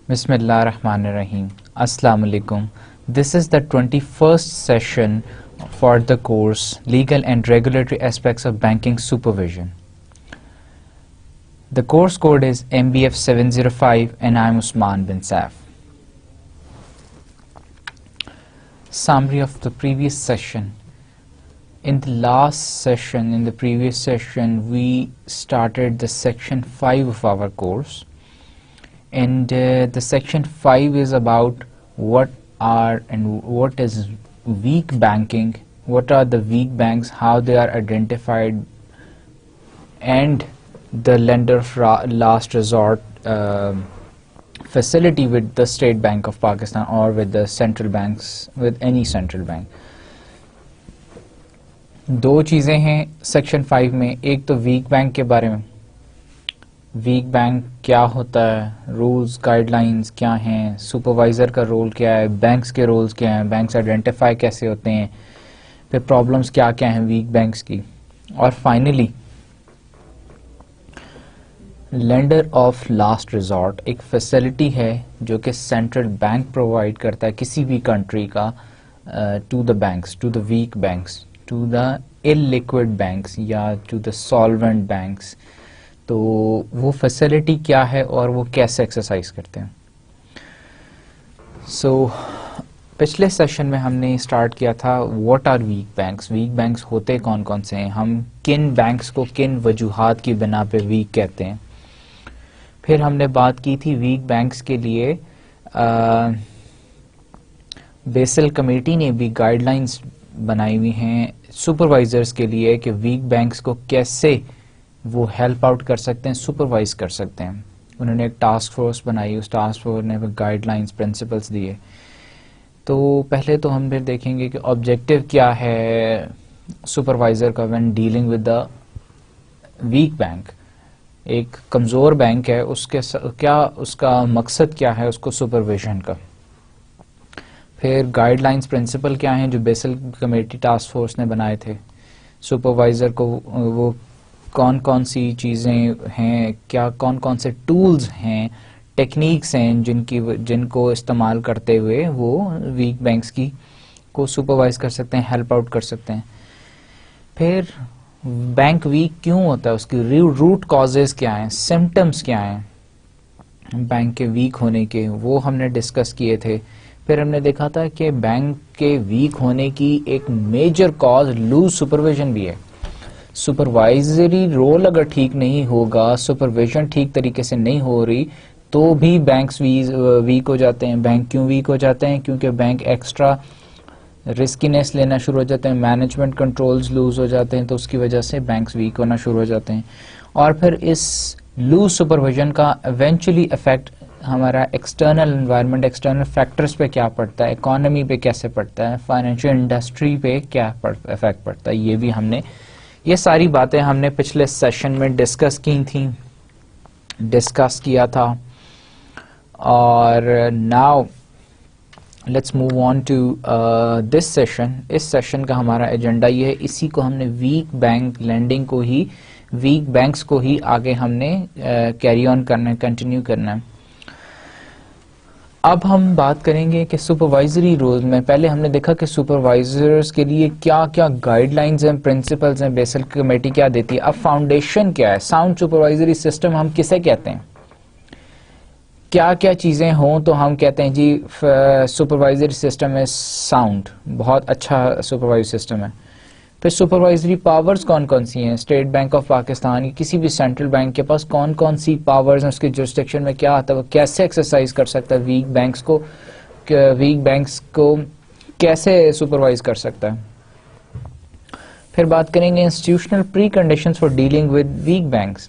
Bismillah ar-Rahman ar-Rahim. Assalamu alaikum. This is the 21st session for the course Legal and Regulatory Aspects of Banking Supervision. The course code is MBF 705 and I am Usman bin Saif. Summary of the previous session. In the previous session, we started the section 5 of our course. And the section 5 is about what is weak banking, what are the weak banks, how they are identified, and the lender of last resort facility with the State Bank of Pakistan or with the central banks, with any central bank. دو چیزیں ہیں section 5 میں. ایک تو week bank کے بارے میں, week bank کیا ہوتا ہے, رولز گائیڈ لائنز کیا ہیں, سپروائزر کا رول کیا ہے, بینکس کے رولز کیا ہیں, بینکس آئیڈینٹیفائی کیسے ہوتے ہیں, پھر پرابلمس کیا کیا ہیں ویک بینکس کی, اور finally lander of last resort ایک فیسلٹی ہے جو کہ سینٹرل بینک پرووائڈ کرتا ہے کسی بھی کنٹری کا to the banks, to the weak banks, to the illiquid banks یا ٹو دا سالوینٹ بینکس. تو وہ فیسلٹی کیا ہے اور وہ کیسے ایکسرسائز کرتے ہیں. پچھلے سیشن میں ہم نے اسٹارٹ کیا تھا what are weak banks, weak banks ہوتے کون کون سے ہیں, ہم کن بینکس کو کن وجوہات کی بنا پہ ویک کہتے ہیں. پھر ہم نے بات کی تھی ویک بینکس کے لیے بیسل کمیٹی نے بھی گائیڈ لائنس بنائی ہوئی ہیں سپروائزرز کے لیے کہ ویک بینکس کو کیسے وہ ہیلپ آؤٹ کر سکتے ہیں, سپروائز کر سکتے ہیں. انہوں نے ایک ٹاسک فورس بنائی, اس ٹاسک فورس نے گائیڈ لائنس پرنسپلس دیے. تو پہلے تو ہم پھر دیکھیں گے کہ آبجیکٹو کیا ہے سپروائزر کا when dealing with the weak bank. ایک کمزور بینک ہے, اس کا مقصد کیا ہے اس کو سپرویژن کا. پھر گائیڈ لائنس پرنسپل کیا ہیں جو بیسل کمیٹی ٹاسک فورس نے بنائے تھے. سپروائزر کو وہ کون کون سی چیزیں ہیں, کیا کون کون سے ٹولز ہیں, ٹیکنیکس ہیں جن کو استعمال کرتے ہوئے وہ ویک بینکس کو سپروائز کر سکتے ہیں, ہیلپ آؤٹ کر سکتے ہیں. پھر بینک ویک کیوں ہوتا ہے, اس کی روٹ کازز کیا ہیں, سمٹمز کیا ہیں بینک کے ویک ہونے کے, وہ ہم نے ڈسکس کیے تھے. پھر ہم نے دیکھا تھا کہ بینک کے ویک ہونے کی ایک میجر کاز لوز سپرویژن بھی ہے. سپروائزری رول اگر ٹھیک نہیں ہوگا, سپرویژن ٹھیک طریقے سے نہیں ہو رہی, تو بھی بینکس ویک ہو جاتے ہیں. بینک کیوں ویک ہو جاتے ہیں, کیونکہ بینک ایکسٹرا رسکینس لینا شروع ہو جاتے ہیں, مینجمنٹ کنٹرولز لوز ہو جاتے ہیں, تو اس کی وجہ سے بینکس ویک ہونا شروع ہو جاتے ہیں. اور پھر اس لوز سپرویژن کا ایونچولی افیکٹ ہمارا ایکسٹرنل انوائرمنٹ, ایکسٹرنل فیکٹرز پہ کیا پڑتا ہے, اکانومی پہ کیسے پڑتا ہے, فائنینشیل انڈسٹری پہ کیا افیکٹ پڑتا ہے, یہ بھی ہم نے, یہ ساری باتیں ہم نے پچھلے سیشن میں ڈسکس کیا تھا. اور now let's move on to this session. اس سیشن کا ہمارا ایجنڈا یہ ہے, اسی کو ہم نے ویک بینک لینڈنگ کو ہی, ویک بینکس کو ہی آگے ہم نے کیری آن کرنا ہے, کنٹینیو کرنا ہے. اب ہم بات کریں گے کہ سپروائزری رول میں پہلے ہم نے دیکھا کہ سپروائزرز کے لیے کیا کیا گائیڈ لائنز ہیں, پرنسپلز ہیں, بیسل کمیٹی کیا دیتی ہے. اب فاؤنڈیشن کیا ہے, ساؤنڈ سپروائزری سسٹم ہم کسے کہتے ہیں, کیا کیا چیزیں ہوں تو ہم کہتے ہیں جی سپروائزری سسٹم ہے ساؤنڈ, بہت اچھا سپروائزری سسٹم ہے. پھر سپروائزری پاورز کون کون سی ہیں, اسٹیٹ بینک آف پاکستان, کسی بھی سینٹرل بینک کے پاس کون کون سی پاورز ہیں, اس کے جورسڈکشن میں کیا آتا ہے, وہ کیسے ایکسرسائز کر سکتا ہے ویک بینکس کو کیسے سپروائز کر سکتا ہے. پھر بات کریں گے institutional preconditions for dealing with weak banks,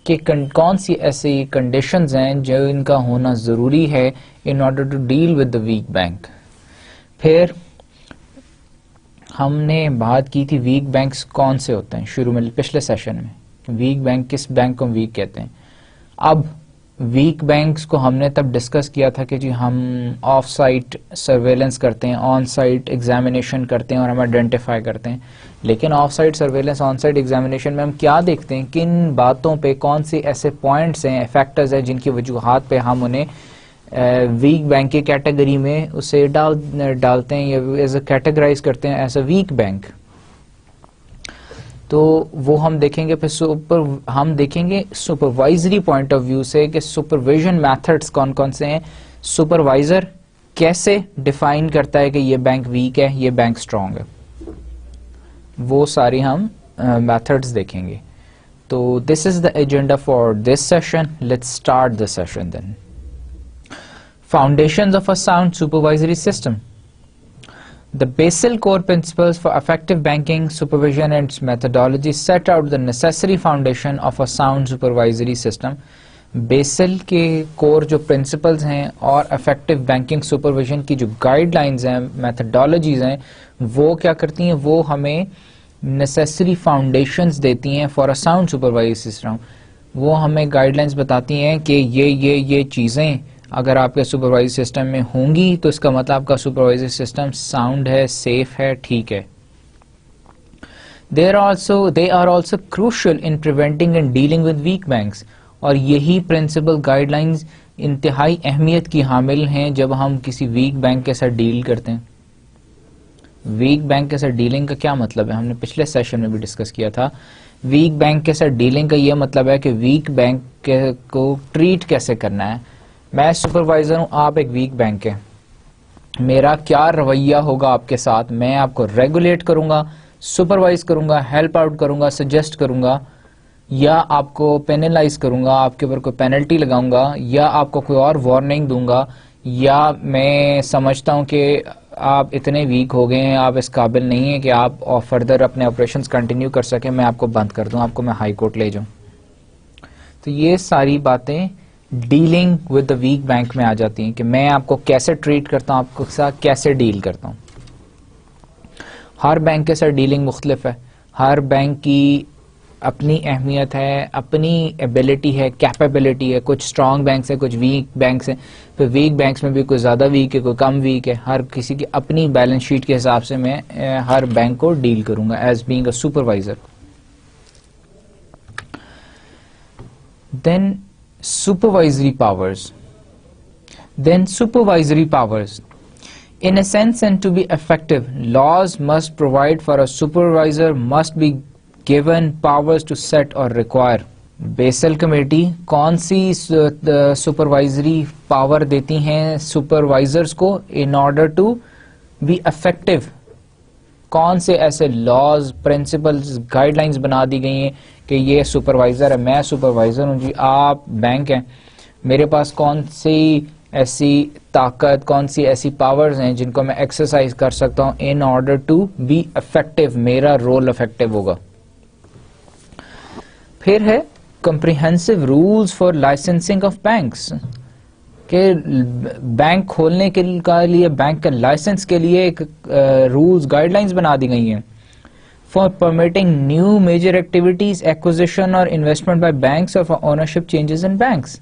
کہ کون سی ایسی کنڈیشنز ہیں جو ان کا ہونا ضروری ہے in order to deal with the weak bank. پھر ہم نے بات کی تھی ویک بینکس کون سے ہوتے ہیں شروع میں پچھلے سیشن میں, ویک بینک کس بینک کو ویک کہتے ہیں. اب ویک بینکس کو ہم نے تب ڈسکس کیا تھا کہ جی ہم آف سائٹ سرویلنس کرتے ہیں, آن سائٹ ایگزامینیشن کرتے ہیں اور ہم آئیڈینٹیفائی کرتے ہیں. لیکن off site surveillance, on site examination میں ہم کیا دیکھتے ہیں, کن باتوں پہ, کون سے ایسے پوائنٹس ہیں, فیکٹرز ہیں جن کی وجوہات پہ ہم انہیں ویک بینک کی کیٹیگری میں اسے ڈالتے ہیں یا ایز اے کیٹیگرائز کرتے ہیں ایز اے ویک بینک. تو وہ ہم دیکھیں گے. پھر ہم دیکھیں گے سپروائزری پوائنٹ آف ویو سے کہ سپرویژن میتھڈس کون کون سے ہیں, سپروائزر کیسے ڈیفائن کرتا ہے کہ یہ بینک ویک ہے, یہ بینک اسٹرانگ ہے, وہ ساری ہم میتھڈس دیکھیں گے. تو this is the agenda for this session. Let's start the session then. Foundations of a sound supervisory system. The Basel core principles for effective banking supervision and its methodology set out the necessary foundation of a sound supervisory system. Basel کے core جو principles ہیں اور effective banking supervision کی جو guide lines ہیں, methodologies ہیں, وہ کیا کرتی ہیں, وہ ہمیں نیسیسری فاؤنڈیشنز دیتی ہیں for a sound supervisory system. وہ ہمیں گائیڈ لائنز بتاتی ہیں کہ یہ چیزیں اگر آپ کے سپروائزری سسٹم میں ہوں گی تو اس کا مطلب آپ کا سپروائزری سسٹم ساؤنڈ ہے, سیف ہے, ٹھیک ہے. They are also crucial in preventing and dealing with weak banks. اور یہی پرنسپل گائیڈ لائنز انتہائی اہمیت کی حامل ہیں جب ہم کسی ویک بینک کے ساتھ ڈیل کرتے ہیں. ویک بینک کے ساتھ ڈیلنگ کا کیا مطلب ہے, ہم نے پچھلے سیشن میں بھی ڈسکس کیا تھا. ویک بینک کے ساتھ ڈیلنگ کا یہ مطلب ہے کہ ویک بینک کو ٹریٹ کیسے کرنا ہے. میں سپروائزر ہوں, آپ ایک ویک بینک ہے, میرا کیا رویہ ہوگا آپ کے ساتھ. میں آپ کو ریگولیٹ کروں گا, سپروائز کروں گا, ہیلپ آؤٹ کروں گا, سجیسٹ کروں گا, یا آپ کو پینلائز کروں گا, آپ کے اوپر کوئی پینلٹی لگاؤں گا, یا آپ کو کوئی اور وارننگ دوں گا, یا میں سمجھتا ہوں کہ آپ اتنے ویک ہو گئے ہیں, آپ اس قابل نہیں ہیں کہ آپ فردر اپنے آپریشنز کنٹینیو کر سکیں, میں آپ کو بند کر دوں, آپ کو میں ہائی کورٹ لے جاؤں. تو یہ ساری باتیں dealing with the weak bank میں آ جاتی ہیں کہ میں آپ کو کیسے ٹریٹ کرتا ہوں, آپ کے ساتھ کیسے ڈیل کرتا ہوں. ہر بینک کے ساتھ ڈیلنگ مختلف ہے, ہر بینک کی اپنی اہمیت ہے, اپنی ایبلٹی ہے, کیپیبلٹی ہے. کچھ اسٹرانگ بینکس ہیں, کچھ ویک بینکس ہیں. پھر ویک بینکس میں بھی کوئی زیادہ ویک ہے, کوئی کم ویک ہے. ہر کسی کی اپنی بیلنس شیٹ کے حساب سے میں ہر بینک کو ڈیل کروں گا as being a supervisor. Then supervisory powers. In a sense, and to be effective, laws must provide for a supervisor must be given powers to set or require. Basel committee کون سی supervisory power دیتی ہیں supervisors کو in order to be effective. کون سے ایسے laws, principles, guide lines بنا دی گئی ہیں کہ یہ سپروائزر ہے, میں سپروائزر ہوں جی, آپ بینک ہیں, میرے پاس کون سی ایسی طاقت, کون سی ایسی پاورز ہیں جن کو میں ایکسرسائز کر سکتا ہوں in order to be effective, میرا رول افیکٹو ہوگا. پھر ہے comprehensive rules for licensing of banks, کہ بینک کھولنے کے لیے, بینک کے لائسنس کے لیے ایک رولز, گائیڈ لائنز بنا دی گئی ہیں. For permitting new major activities, acquisition اور انویسٹمنٹ بائی بینکس اور for ownership changes in banks.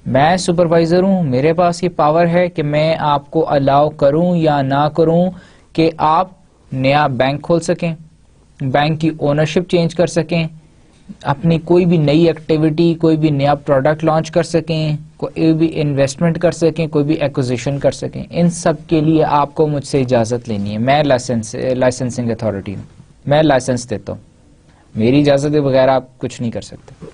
میں سپروائزر ہوں, میرے پاس یہ پاور ہے کہ میں آپ کو الاؤ کروں یا نہ کروں کہ آپ نیا بینک کھول سکیں, بینک کی اونرشپ چینج کر سکیں, اپنی کوئی بھی نئی ایکٹیویٹی, کوئی بھی نیا پروڈکٹ لانچ کر سکیں, کوئی بھی انویسٹمنٹ کر سکیں, کوئی بھی ایکوزیشن کر سکیں. ان سب کے لیے آپ کو مجھ سے اجازت لینی ہے. میں لائسنسنگ اتھارٹی ہوں, میں لائسنس دیتا ہوں, میری اجازت کے بغیر آپ کچھ نہیں کر سکتے.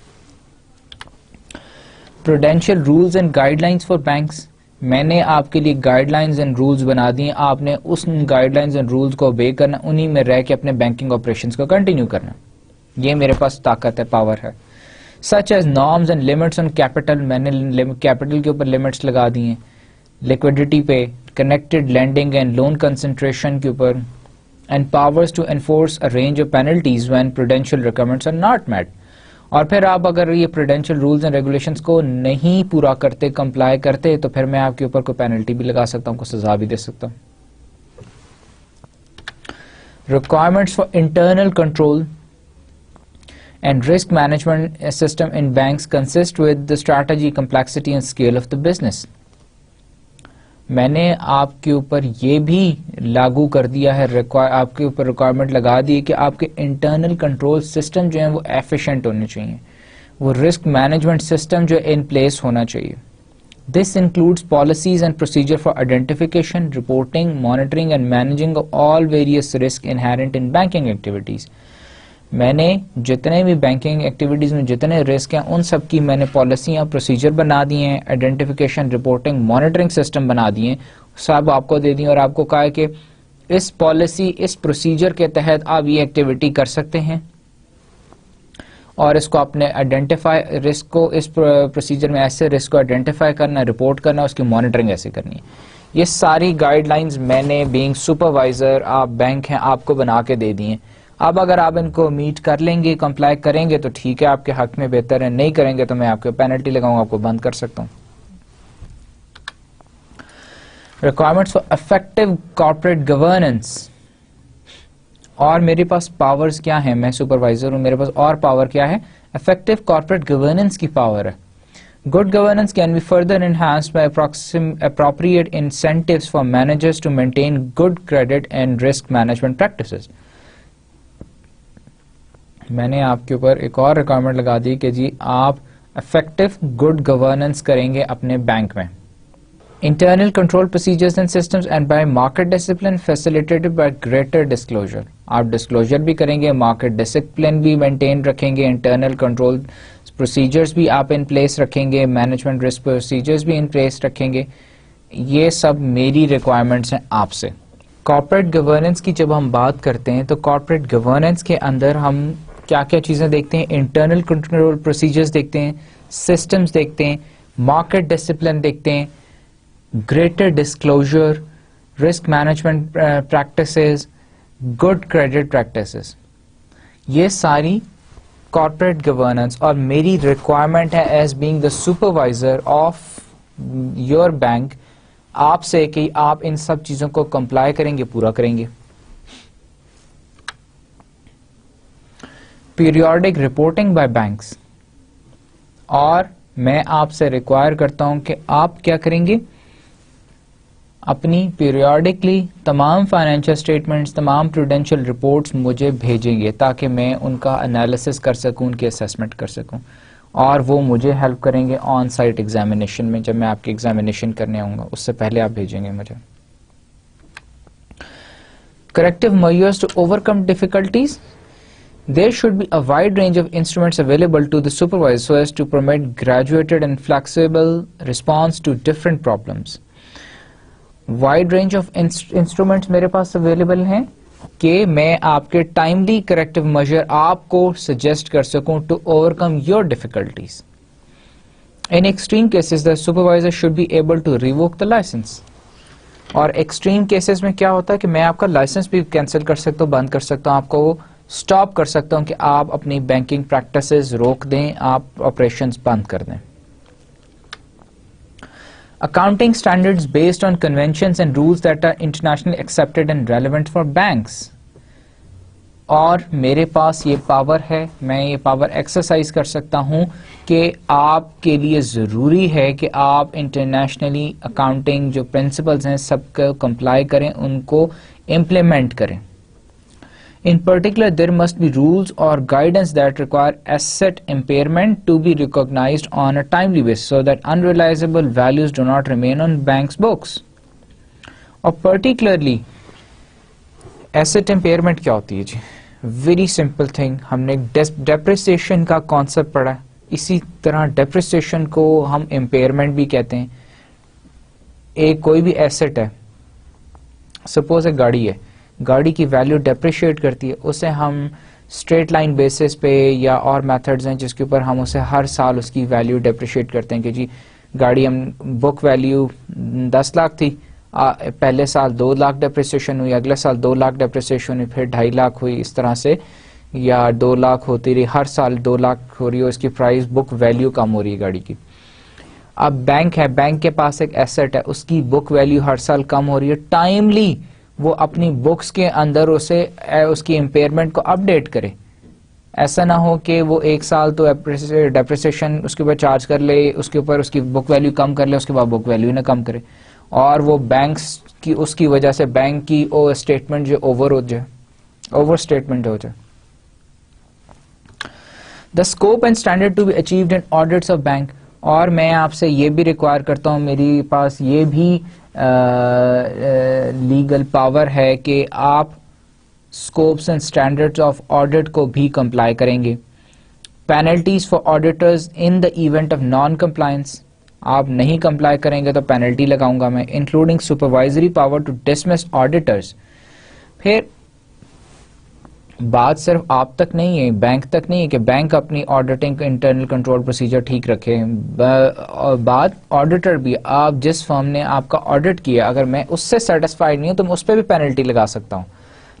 Prudential rules and guidelines for banks, میں نے آپ کے لیے گائیڈ لائنز اینڈ رولز بنا دیے, آپ نے اس گائیڈ لائنز اینڈ رولز کو اوبے کرنا, انہی میں رہ کے اپنے بینکنگ آپریشنز کو کنٹینیو کرنا. یہ میرے پاس طاقت ہے, پاور ہے. Such as norms and limits on capital, میں نے کیپٹل کے اوپر لمٹس لگا دی ہیں, لیکوڈیٹی پہ, connected lending and loan concentration کے اوپر, and powers to enforce a range of penalties when prudential requirements are not met. اور پھر آپ اگر یہ پروڈینشیل رولز اینڈ ریگولیشنز کو نہیں پورا کرتے, کمپلائی کرتے, تو پھر میں آپ کے اوپر کوئی پینلٹی بھی لگا سکتا ہوں, کوئی سزا بھی دے سکتا ہوں. Requirements for internal control and risk management system in banks consist with the strategy, complexity and scale of the business. میں نے آپ کے اوپر یہ بھی لاگو کر دیا ہے, آپ کے اوپر ریکوائرمنٹ لگا دی کہ آپ کے انٹرنل کنٹرول سسٹم جو ہیں وہ ایفیشینٹ ہونے چاہیے, وہ رسک مینجمنٹ سسٹم جو ان پلیس ہونا چاہیے. This includes policies and procedure for identification, reporting, monitoring and managing of all various risks inherent in banking activities. میں نے جتنے بھی بینکنگ ایکٹیویٹیز میں جتنے رسک ہیں ان سب کی میں نے پالیسیاں پروسیجر بنا دی ہیں, آئیڈینٹیفیکیشن, رپورٹنگ, مانیٹرنگ سسٹم بنا دیے ہیں, سب آپ کو دے دیں اور آپ کو کہا ہے کہ اس پالیسی اس پروسیجر کے تحت آپ یہ ایکٹیویٹی کر سکتے ہیں اور اس کو اپنے آئیڈینٹیفائی رسک کو اس پروسیجر میں ایسے رسک کو آئیڈینٹیفائی کرنا, رپورٹ کرنا, اس کی مانیٹرنگ ایسے کرنی ہے. یہ ساری گائیڈ لائنز میں نے بینگ سپروائزر, آپ بینک ہیں, آپ کو بنا کے دے دی ہیں. اب اگر آپ ان کو میٹ کر لیں گے, کمپلائی کریں گے تو ٹھیک ہے, آپ کے حق میں بہتر ہے, نہیں کریں گے تو میں آپ کو پینلٹی لگاؤں گا, آپ کو بند کر سکتا ہوں. Requirements for effective corporate governance, اور میرے پاس پاورز کیا ہیں, میں سپروائزر ہوں, میرے پاس اور پاور کیا ہے, افیکٹو کارپوریٹ گورننس کی پاور ہے. Good governance can be further enhanced by appropriate incentives for managers to maintain good credit and risk management practices. میں نے آپ کے اوپر ایک اور ریکوائرمنٹ لگا دی کہ جی آپ افیکٹو گڈ گورننس کریں گے اپنے بینک میں. Internal control procedures and systems and by market discipline facilitated by greater disclosure. آپ ڈسکلوجر بھی کریں گے, مارکیٹ ڈسپلن بھی مینٹین رکھیں گے, انٹرنل کنٹرول پروسیجرز بھی آپ ان پلیس رکھیں گے, مینجمنٹ رسک پروسیجرز بھی ان پلیس رکھیں گے. یہ سب میری ریکوائرمنٹس ہیں آپ سے. کارپوریٹ گورننس کی جب ہم بات کرتے ہیں تو کارپوریٹ گورننس کے اندر ہم کیا کیا چیزیں دیکھتے ہیں, انٹرنل کنٹرول پروسیجرز دیکھتے ہیں, سسٹمز دیکھتے ہیں, مارکیٹ ڈسپلن دیکھتے ہیں, greater disclosure, risk management practices, good credit practices. یہ ساری کارپوریٹ گورننس اور میری ریکوائرمنٹ ہے as being the supervisor of your bank آپ سے کہ آپ ان سب چیزوں کو کمپلائی کریں گے, پورا کریں گے. پیریوڈک رپورٹنگ بائی بینکس, اور میں آپ سے ریکوائر کرتا ہوں کہ آپ کیا کریں گے, اپنی پیریوڈکلی تمام فائنینشیل اسٹیٹمنٹس, تمام پروڈینشیل رپورٹس مجھے بھیجیں گے تاکہ میں ان کا انالیسس کر سکوں, ان کی اسیسمنٹ کر سکوں, اور وہ مجھے ہیلپ کریں گے آن سائٹ ایگزامینیشن میں. جب میں آپ کی ایگزامینیشن کرنے آؤں گا اس سے پہلے آپ بھیجیں گے مجھے. Corrective measures to overcome difficulties. There should be a wide range of instruments available to the supervisor so as to permit graduated and flexible response to different problems. Wide range of instruments میرے پاس available ہیں کہ میں آپ کے timely corrective measure آپ کو suggest کر سکوں to overcome your difficulties. In extreme cases, the supervisor should be able to revoke the license. اور extreme cases میں کیا ہوتا ہے کہ میں آپ کا لائسنس بھی کینسل کر سکتا ہوں, بند کر سکتا ہوں, آپ کو اسٹاپ کر سکتا ہوں کہ آپ اپنی بینکنگ پریکٹسز روک دیں, آپ آپریشنز بند کر دیں. Accounting standards based on conventions and rules that are internationally accepted and relevant for banks. اور میرے پاس یہ پاور ہے, میں یہ پاور ایکسرسائز کر سکتا ہوں کہ آپ کے لیے ضروری ہے کہ آپ انٹرنیشنلی اکاؤنٹنگ جو پرنسپلز ہیں سب کو کمپلائی کریں, ان کو امپلیمنٹ کریں. In particular, there must be rules or guidance that require asset impairment to be recognized on a timely basis so that unrealizable values do not remain on banks' books. Or particularly, asset impairment کیا ہوتی ہے جی؟ Very simple thing. ہم نے depreciation کا concept پڑھا ہے. اسی طرح depreciation کو ہم impairment بھی کہتے ہیں. ایک کوئی بھی asset ہے, suppose ایک گاڑی ہے, گاڑی کی ویلیو ڈیپریشیٹ کرتی ہے, اسے ہم اسٹریٹ لائن بیسس پہ یا اور میتھڈز ہیں جس کے اوپر ہم اسے ہر سال اس کی ویلیو ڈیپریشیٹ کرتے ہیں کہ جی گاڑی ہم بک ویلیو 10 لاکھ تھی, پہلے سال 2 لاکھ ڈیپریسیشن ہوئی, اگلے سال 2 لاکھ ڈیپریسیشن ہوئی, پھر 2.5 لاکھ ہوئی, اس طرح سے, یا 2 لاکھ ہوتی رہی, ہر سال 2 لاکھ ہو رہی ہے, اس کی پرائز بک ویلیو کم ہو رہی ہے گاڑی کی. اب بینک ہے, بینک کے پاس ایک ایسٹ ہے, اس کی بک ویلیو ہر سال کم ہو رہی ہے, ٹائملی وہ اپنی بکس کے اندر اسے اس کی امپیئرمنٹ کو اپڈیٹ کرے. ایسا نہ ہو کہ وہ 1 سال تو ڈیپریسیشن اس کے اوپر چارج کر لے, اس کے اوپر اس کی بک ویلیو کم کر لے, اس کے بعد بک ویلیو نہ کم کرے, اور وہ بینکس کی اس کی وجہ سے بینک کی اسٹیٹمنٹ جو اوور اسٹیٹمنٹ ہو جائے. The scope and standard to be achieved in audits of bank, اور میں آپ سے یہ بھی ریکوائر کرتا ہوں, میری پاس یہ بھی لیگل پاور ہے کہ آپ scopes and standards of audit کو بھی کمپلائی کریں گے. Penalties for auditors in the event of non compliance, آپ نہیں کمپلائی کریں گے تو پینلٹی لگاؤں گا میں, including supervisory power to dismiss auditors. پھر بات صرف آپ تک نہیں ہے, بینک تک نہیں ہے کہ بینک اپنی آڈیٹنگ انٹرنل کنٹرول پروسیجر ٹھیک رکھے, بات آڈیٹر بھی, آپ جس فرم نے آپ کا آڈٹ کیا اگر میں اس سے سیٹسفائڈ نہیں ہوں تو میں اس پہ بھی پینلٹی لگا سکتا ہوں,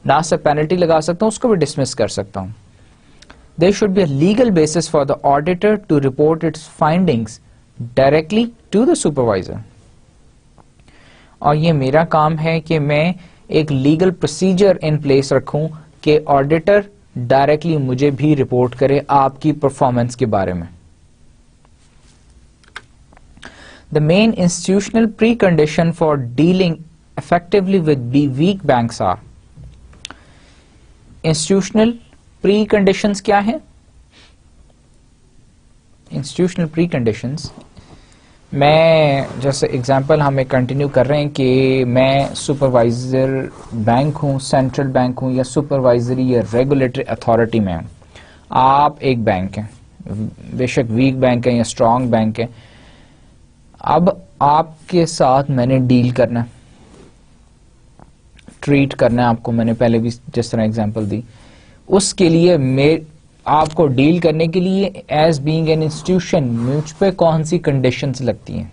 نہ صرف پینلٹی لگا سکتا ہوں, اس کو بھی ڈسمس کر سکتا ہوں. There should be a legal basis for the auditor to report its findings directly to the supervisor. اور یہ میرا کام ہے کہ میں ایک لیگل پروسیجر ان پلیس رکھوں کہ آڈیٹر ڈائریکٹلی مجھے بھی رپورٹ کرے آپ کی پرفارمنس کے بارے میں. The main institutional precondition for dealing effectively with weak banks are institutional preconditions کیا ہیں؟ انسٹیٹیوشنل پری کنڈیشنز, میں جیسے اگزامپل ہمیں کنٹینیو کر رہے ہیں کہ میں سپروائزر بینک ہوں, سینٹرل بینک ہوں, یا سپروائزری یا ریگولیٹری اتھارٹی میں ہوں. آپ ایک بینک ہیں, بے شک ویک بینک ہے یا اسٹرانگ بینک ہے, اب آپ کے ساتھ میں نے ڈیل کرنا, ٹریٹ کرنا ہے آپ کو, میں نے پہلے بھی جس طرح اگزامپل دی, اس کے لیے آپ کو ڈیل کرنے کے لیے ایز بینگ این انسٹیٹیوشن مجھ پہ کون سی کنڈیشنز لگتی ہیں,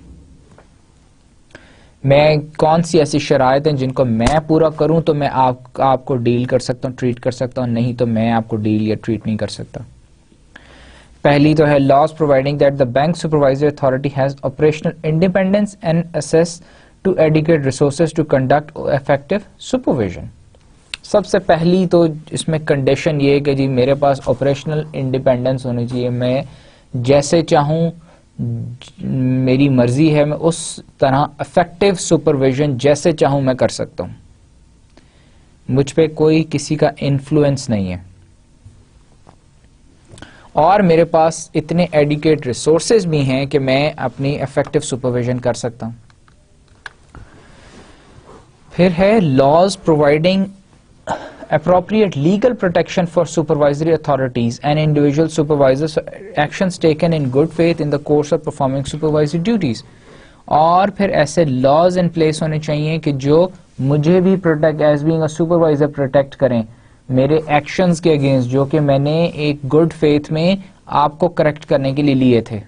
میں کون سی ایسی شرائط ہیں جن کو میں پورا کروں تو میں آپ کو ڈیل کر سکتا ہوں, ٹریٹ کر سکتا ہوں, نہیں تو میں آپ کو ڈیل یا ٹریٹ نہیں کر سکتا. پہلی تو ہے laws providing that the bank supervisor authority has operational independence and access to adequate resources to conduct effective supervision. سب سے پہلی تو اس میں کنڈیشن یہ ہے کہ جی میرے پاس آپریشنل انڈیپینڈنس ہونی چاہیے, میں جیسے چاہوں, میری مرضی ہے, میں اس طرح افیکٹو سپرویژن جیسے چاہوں میں کر سکتا ہوں, مجھ پہ کوئی کسی کا انفلوئنس نہیں ہے, اور میرے پاس اتنے ایڈیکویٹ ریسورسز بھی ہیں کہ میں اپنی افیکٹو سپرویژن کر سکتا ہوں. پھر ہے laws providing appropriate legal protection for supervisory authorities and individual supervisors for actions taken in good faith in the course of performing supervisory duties. اور پھر ایسے laws in place ہونے چاہیے کہ جو مجھے بھی protect as being a supervisor protect کریں میرے actions کے against جو کہ میں نے ایک good faith میں آپ کو correct کرنے کے لیے لیے تھے.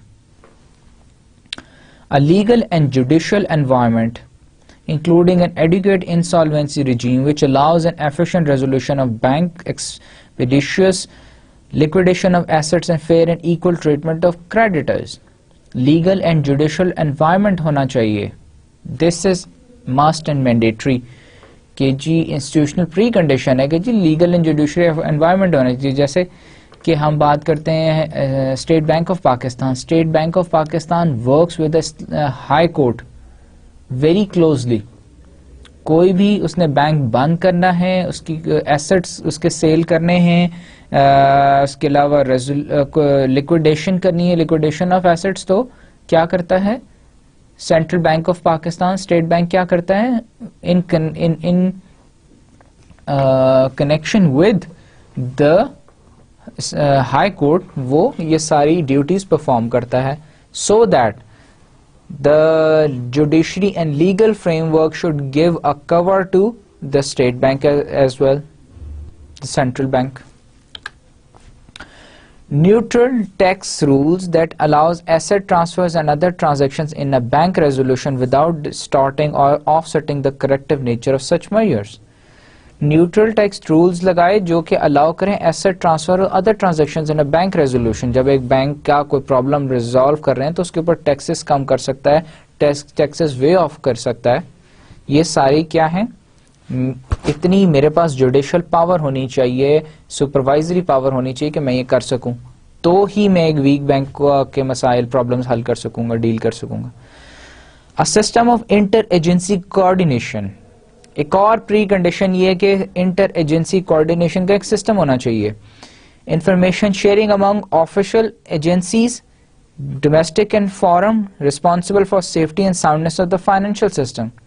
A legal and judicial environment including an adequate insolvency regime which allows an efficient resolution of bank expeditious liquidation of assets and fair and equal treatment of creditors. Legal and judicial environment ہونا چاہیے. This is must and mandatory کہ جی institutional pre condition ہے کہ جی legal and judicial environment ہونا چاہیے. جیسے کہ ہم بات کرتے ہیں state bank of Pakistan. State bank of Pakistan works with high court very closely. کوئی بھی اس نے بینک بند کرنا ہے, اس کی ایسٹس اس کے سیل کرنے ہیں, اس کے علاوہ لیکویڈیشن کرنی ہے, لیکویڈیشن آف ایسٹس, تو کیا کرتا ہے central bank of Pakistan, state bank کیا کرتا ہے in connection with the high court, وہ یہ ساری ڈیوٹیز پرفارم کرتا ہے so that the judiciary and legal framework should give a cover to the state bank as well, the central bank. Neutral tax rules that allows asset transfers and other transactions in a bank resolution without distorting or offsetting the corrective nature of such measures. Neutral tax rules لگائے جو کہ allow کریں asset transfer اور other transactions in a bank resolution. جب ایک bank کا کوئی problem resolve کر رہے ہیں تو اس کے اوپر ٹیکسز کم کر سکتا ہے, ٹیکسز وے آف کر سکتا ہے. یہ ساری کیا ہیں اتنی میرے پاس جوڈیشل پاور ہونی چاہیے, سپروائزری پاور ہونی چاہیے کہ میں یہ کر سکوں, تو ہی میں ایک ویک بینک کے مسائل پرابلمز حل کر سکوں گا, ڈیل کر سکوں گا. A system of inter-agency coordination. ایک اور پری کنڈیشن یہ ہے کہ انٹر ایجنسی کوآرڈینیشن کا ایک سسٹم ہونا چاہیے. Information sharing among official agencies, domestic and foreign, responsible for safety and soundness of the financial system.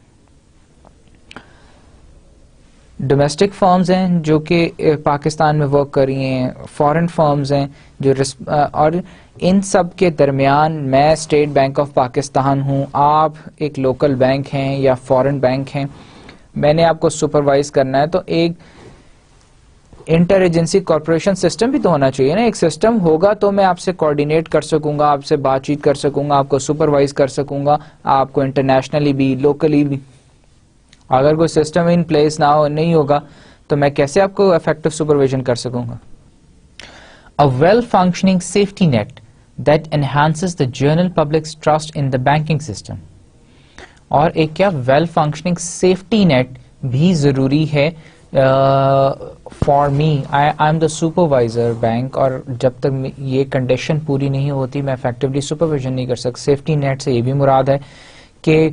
Domestic firms ہیں جو کہ پاکستان میں ورک کر رہی ہیں, فارن فرمز ہیں جو اور ان سب کے درمیان میں اسٹیٹ بینک آف پاکستان ہوں, آپ ایک لوکل بینک ہیں یا فارن بینک ہیں, میں نے آپ کو سپروائز کرنا ہے, تو ایک انٹر ایجنسی کارپوریشن سسٹم بھی تو ہونا چاہیے نا. ایک سسٹم ہوگا تو میں آپ سے کوآرڈینیٹ کر سکوں گا, آپ سے بات چیت کر سکوں گا, آپ کو سپروائز کر سکوں گا, آپ کو انٹرنیشنلی بھی لوکلی بھی. اگر کوئی سسٹم ان پلیس نہیں ہوگا تو میں کیسے آپ کو افیکٹو سپرویژن کر سکوں گا. A well functioning safety net that enhances the general public's trust in the banking system. اور ایک کیا ویل فنکشننگ سیفٹی نیٹ بھی ضروری ہے for me. I am the supervisor bank, اور جب تک یہ کنڈیشن پوری نہیں ہوتی میں افیکٹولی سپرویژن نہیں کر سکتا. سیفٹی نیٹ سے یہ بھی مراد ہے کہ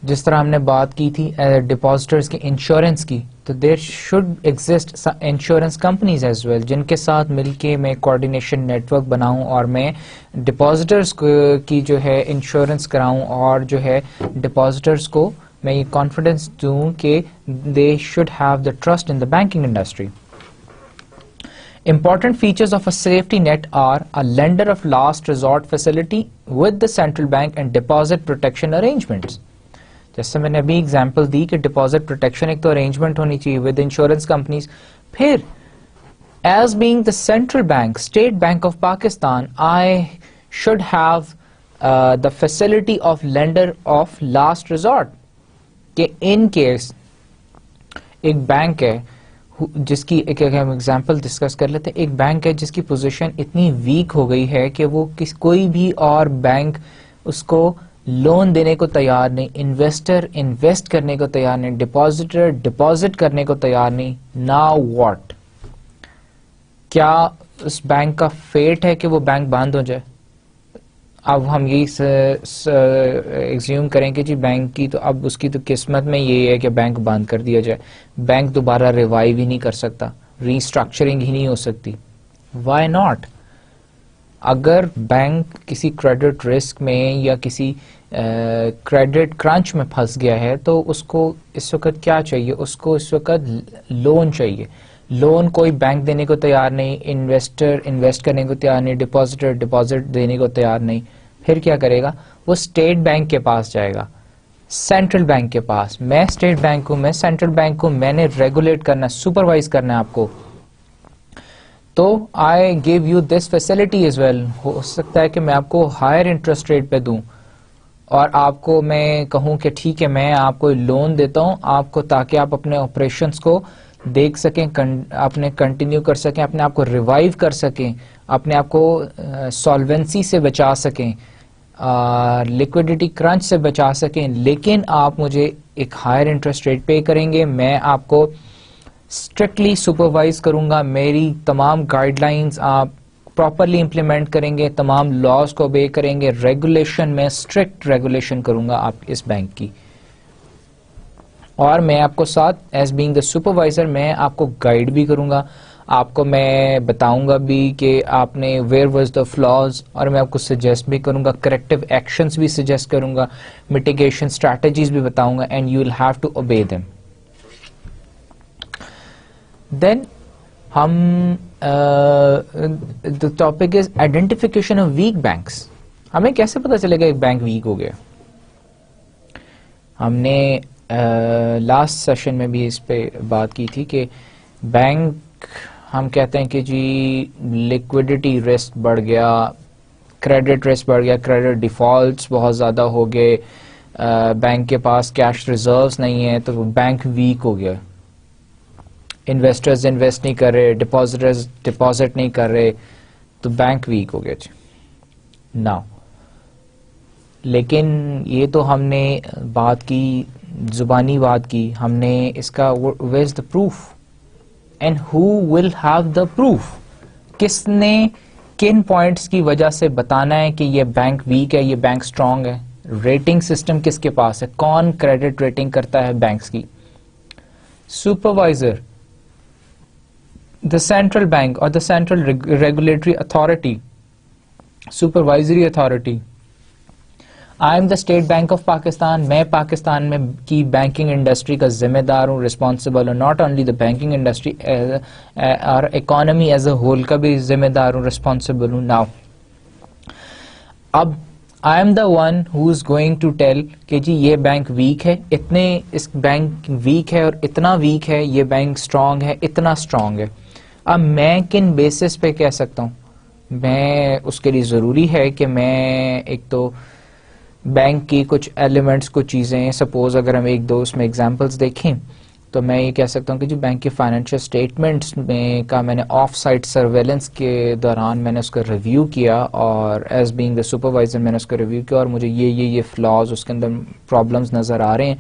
جس طرح ہم نے بات کی تھی ڈپازٹرز کے انشورنس کی, تو there should exist insurance companies as well جن کے ساتھ مل کے میں کوآرڈینیشن نیٹ ورک بناؤں اور میں ڈپازٹرز کی جو ہے انشورنس کراؤں, اور جو ہے ڈپازٹرز کو میں یہ کانفیڈنس دوں کہ they should have the trust in the banking industry. Important features of a safety net are a lender of last resort facility with the central bank and deposit protection arrangements. جیسے میں نے ابھی example دی کہ deposit protection ایک تو arrangement ہونی چاہیے with insurance companies. پھر as being the central bank, state bank of Pakistan, I should have the facility of lander of last resort, کہ ان کیس ایک بینک ہے جس کی ایک ہم ایگزامپل ڈسکس کر لیتے ہیں, ایک بینک ہے جس کی پوزیشن اتنی ویک ہو گئی ہے کہ وہ کوئی بھی اور بینک اس کو لون دینے کو تیار نہیں, انویسٹر انویسٹ کرنے کو تیار نہیں, ڈپازیٹر ڈپازٹ کرنے کو تیار نہیں. ناؤ واٹ, کیا اس بینک کا فیٹ ہے کہ وہ بینک بند ہو جائے؟ اب ہم یہی ایگزیوم کریں کہ جی بینک کی تو اب اس کی تو قسمت میں یہ ہے کہ بینک بند کر دیا جائے, بینک دوبارہ ریوائیو ہی نہیں کر سکتا, ریسٹرکچرنگ ہی نہیں ہو سکتی. Why not? اگر بینک کسی کریڈٹ رسک میں یا کسی کریڈٹ کرنچ میں پھنس گیا ہے تو اس کو اس وقت کیا چاہیے؟ اس کو اس وقت لون چاہیے. لون کوئی بینک دینے کو تیار نہیں, انویسٹر انویسٹ کرنے کو تیار نہیں, ڈپازیٹر ڈپازٹ دینے کو تیار نہیں. پھر کیا کرے گا؟ وہ اسٹیٹ بینک کے پاس جائے گا, سینٹرل بینک کے پاس. میں اسٹیٹ بینک ہوں, میں سینٹرل بینک ہوں, میں نے ریگولیٹ کرنا, سپروائز کرنا ہے آپ کو, تو I give you this facility as well. ہو سکتا ہے کہ میں آپ کو ہائر انٹرسٹ ریٹ پہ دوں اور آپ کو میں کہوں کہ ٹھیک ہے میں آپ کو لون دیتا ہوں آپ کو, تاکہ آپ اپنے آپریشنس کو دیکھ سکیں, اپنے کنٹینیو کر سکیں, اپنے آپ کو ریوائیو کر سکیں, اپنے آپ کو سالوینسی سے بچا سکیں, لیکوڈیٹی کرنچ سے بچا سکیں. لیکن آپ مجھے ایک ہائر انٹرسٹ ریٹ پے کریں گے, میں آپ کو اسٹرکٹلی سپروائز کروں گا, میری تمام گائیڈ لائنز آپ پراپرلی امپلیمنٹ کریں گے, تمام لاز کو obey کریں گے, ریگولیشن میں اسٹرکٹ ریگولیشن کروں گا آپ اس بینک کی, اور میں آپ کو ساتھ ایز بینگ دا سپروائزر میں آپ کو گائیڈ بھی کروں گا, آپ کو میں بتاؤں گا بھی کہ آپ نے ویئر واز دا فلاز, اور میں آپ کو سجیسٹ بھی کروں گا, کریکٹیو ایکشنز بھی سجیسٹ کروں گا, میٹیگیشن اسٹریٹجیز بھی بتاؤں گا, and you will have to obey them. Then ہم the topic is identification of weak banks. ہمیں کیسے پتا چلے گا ایک بینک ویک ہو گیا؟ ہم نے لاسٹ سیشن میں بھی اس پہ بات کی تھی کہ بینک ہم کہتے ہیں کہ جی لیکوڈیٹی رسک بڑھ گیا, کریڈٹ رسک بڑھ گیا, کریڈٹ ڈیفالٹس بہت زیادہ ہو گئے, بینک کے پاس کیش ریزروز نہیں ہے تو بینک ویک ہو گیا, انویسٹرز انویسٹ نہیں کر رہے, ڈپازٹرز ڈپازٹ نہیں کر رہے, تو بینک ویک ہو گیا. ناؤ لیکن یہ تو ہم نے بات کی، زبانی بات کی، ہم نے اس کا where's the proof and who will have the proof؟ کس نے کن پوائنٹس کی وجہ سے بتانا ہے کہ یہ بینک ویک ہے، یہ بینک سٹرونگ ہے؟ ریٹنگ سسٹم کس کے پاس ہے؟ کون کریڈٹ ریٹنگ کرتا ہے بینکس کی؟ Supervisor, the central bank or the central regulatory authority, supervisory authority. I am the State Bank of Pakistan. میں پاکستان میں کی بینکنگ انڈسٹری کا ذمہ دار ہوں، responsible ہوں. not only the banking industry اور economy as a whole کا بھی ذمہ دار ہوں، responsible ہوں. now اب I am the one who is going to tell کہ جی یہ بینک ویک ہے، اتنے اس بینک ویک ہے اور اتنا ویک ہے، یہ بینک اسٹرانگ ہے، اتنا اسٹرانگ ہے. اب میں کن بیسس پہ کہہ سکتا ہوں؟ میں اس کے لیے ضروری ہے کہ میں ایک تو بینک کی کچھ ایلیمنٹس، کچھ چیزیں، سپوز اگر ہم ایک دو اس میں ایگزامپلس دیکھیں تو میں یہ کہہ سکتا ہوں کہ جو بینک کے فائنینشیل اسٹیٹمنٹس میں نے آف سائٹ سرویلنس کے دوران میں نے اس کا ریویو کیا، اور ایز بینگ دا سپروائزر میں نے اس کا ریویو کیا، اور مجھے یہ فلاز اس کے اندر پرابلمس نظر آ رہے ہیں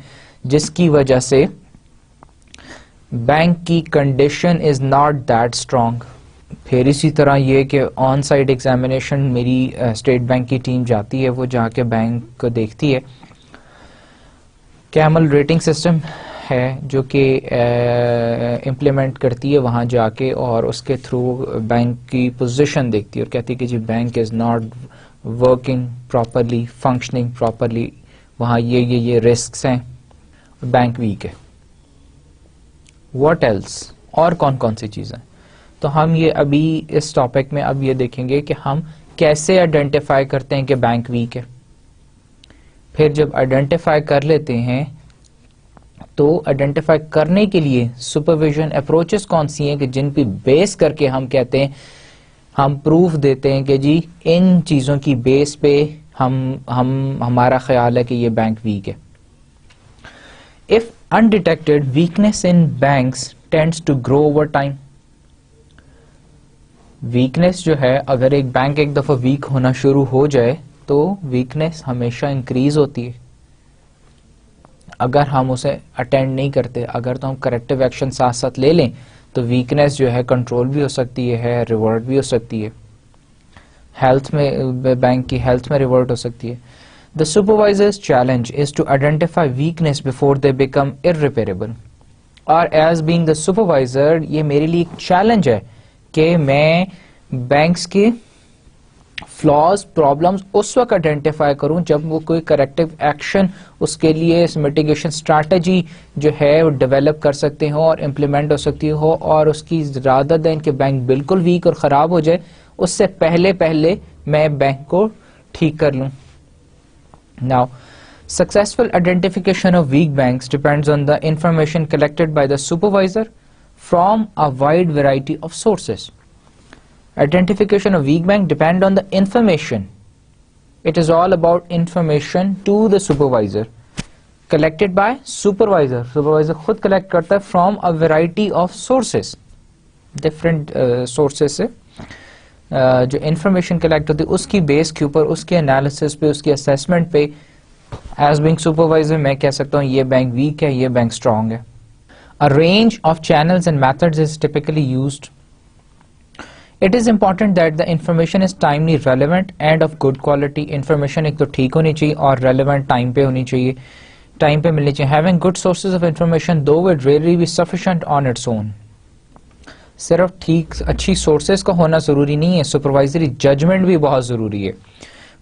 جس کی وجہ سے بینک کی condition is not that strong. پھر اسی طرح یہ کہ آن سائٹ ایگزامینیشن میری اسٹیٹ بینک کی ٹیم جاتی ہے، وہ جا کے بینک کو دیکھتی ہے. کیمل ریٹنگ سسٹم ہے جو کہ امپلیمنٹ کرتی ہے وہاں جا کے، اور اس کے تھرو بینک کی پوزیشن دیکھتی ہے اور کہتی ہے کہ جی bank is not working properly, functioning properly, وہاں یہ رسکس ہیں، بینک ویک ہے. What else? اور کون کون سی چیزیں؟ تو ہم یہ ابھی اس ٹاپک میں اب یہ دیکھیں گے کہ ہم کیسے آئیڈینٹیفائی کرتے ہیں کہ بینک ویک ہے. پھر جب آئیڈینٹیفائی کر لیتے ہیں تو آئیڈینٹیفائی کرنے کے لیے سپرویژن اپروچز کون سی ہیں کہ جن پہ بیس کر کے ہم کہتے ہیں، ہم پروف دیتے ہیں کہ جی ان چیزوں کی بیس پہ ہمارا خیال ہے کہ یہ بینک ویک ہے. If undetected, weakness in banks tends to grow over time. Weakness جو ہے، اگر ایک بینک ایک دفعہ ویک ہونا شروع ہو جائے تو ویکنیس ہمیشہ انکریز ہوتی ہے. اگر ہم اسے اٹینڈ نہیں کرتے، اگر تو ہم کریکٹیو ایکشن ساتھ ساتھ لے لیں تو ویکنیس جو ہے کنٹرول بھی ہو سکتی ہے، ریورٹ بھی ہو سکتی ہے، ہیلتھ میں بینک کی ہیلتھ میں ریورٹ ہو سکتی ہے. The supervisor's challenge is to identify weakness before they become irreparable. اور as being the supervisor یہ میرے لیے ایک چیلنج ہے کہ میں بینکس کے فلاز، پرابلمز اس وقت آئیڈینٹیفائی کروں جب وہ کوئی کریکٹیو ایکشن اس کے لیے میٹیگیشن اسٹریٹجی جو ہے وہ ڈیولپ کر سکتے ہوں اور امپلیمنٹ ہو سکتی ہو، اور اس کی رادر دین کہ بینک بالکل ویک اور خراب ہو جائے اس سے پہلے میں بینک کو ٹھیک کر لوں. Now, successful identification of weak banks depends on the information collected by the supervisor from a wide variety of sources. Identification of weak bank depend on the information. It is all about information to the supervisor collected by supervisor. Supervisor خود collect کرتا ہے from a variety of sources, different sources سے جو information collect ہوتی ہے اس کی بیس کے اوپر، اس کے انالیسس پہ، اس کی اسیسمنٹ پہ ایز بینگ سپروائزر میں کہہ سکتا ہوں یہ بینک ویک ہے، یہ بینک اسٹرانگ ہے. A range of channels and methods is typically used. It is important that the information is timely, relevant and of good quality. Information ایک تو ٹھیک ہونی چاہیے اور relevant ٹائم پہ ہونی چاہیے، ٹائم پہ ملنی چاہیے. Having good sources of information though it rarely be sufficient on its own. صرف ٹھیک اچھی سورسز کا ہونا ضروری نہیں ہے، سپروائزری ججمنٹ بھی بہت ضروری ہے.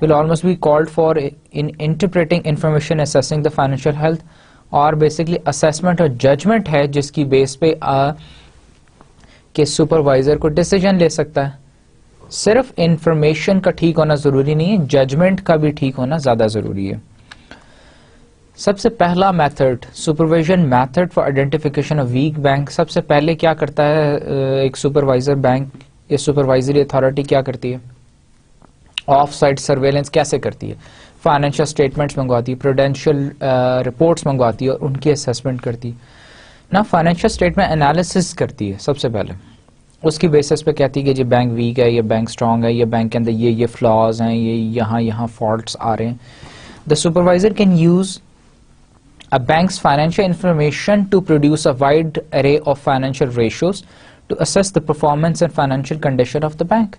will almost be called for in interpreting information, assessing the financial health. اور بیسکلی اسیسمنٹ اور ججمنٹ ہے جس کی بیس پہ کہ سپروائزر کو ڈیسیجن لے سکتا ہے. صرف انفارمیشن کا ٹھیک ہونا ضروری نہیں ہے، ججمنٹ کا بھی ٹھیک ہونا زیادہ ضروری ہے. سب سے پہلا method, supervision method for identification of weak bank. سب سے پہلے کیا کرتا ہے ایک سپروائزر بینک یا سپروائزری اتھارٹی کیا کرتی ہے؟ آف سائٹ سرویلنس کیسے کرتی ہے؟ فائنینشیل اسٹیٹمنٹس منگواتی ہے، پروڈینشیل رپورٹس منگواتی ہے اور ان کی اسیسمنٹ کرتی ہے. نا فائنینشیل اسٹیٹمنٹ انالیسس کرتی ہے سب سے پہلے، اس کی بیسس پہ کہتی ہے کہ یہ بینک ویک ہے، یہ بینک اسٹرانگ ہے، یہ بینک کے اندر یہ فلاز ہیں، یہ یہاں فالٹس آ رہے ہیں. The supervisor can use a bank's financial information to produce a wide array of financial ratios to assess the performance and financial condition of the bank.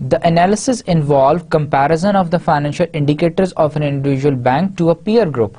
The analysis involve comparison of the financial indicators of an individual bank to a peer group.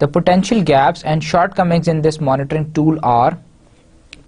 The potential gaps and shortcomings in this monitoring tool are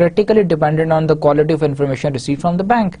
critically dependent on the quality of information received from the bank.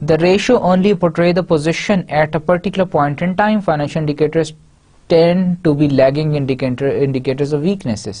The ratio only portray the position at a particular point in time. Financial indicators tend to be lagging indicators of weaknesses.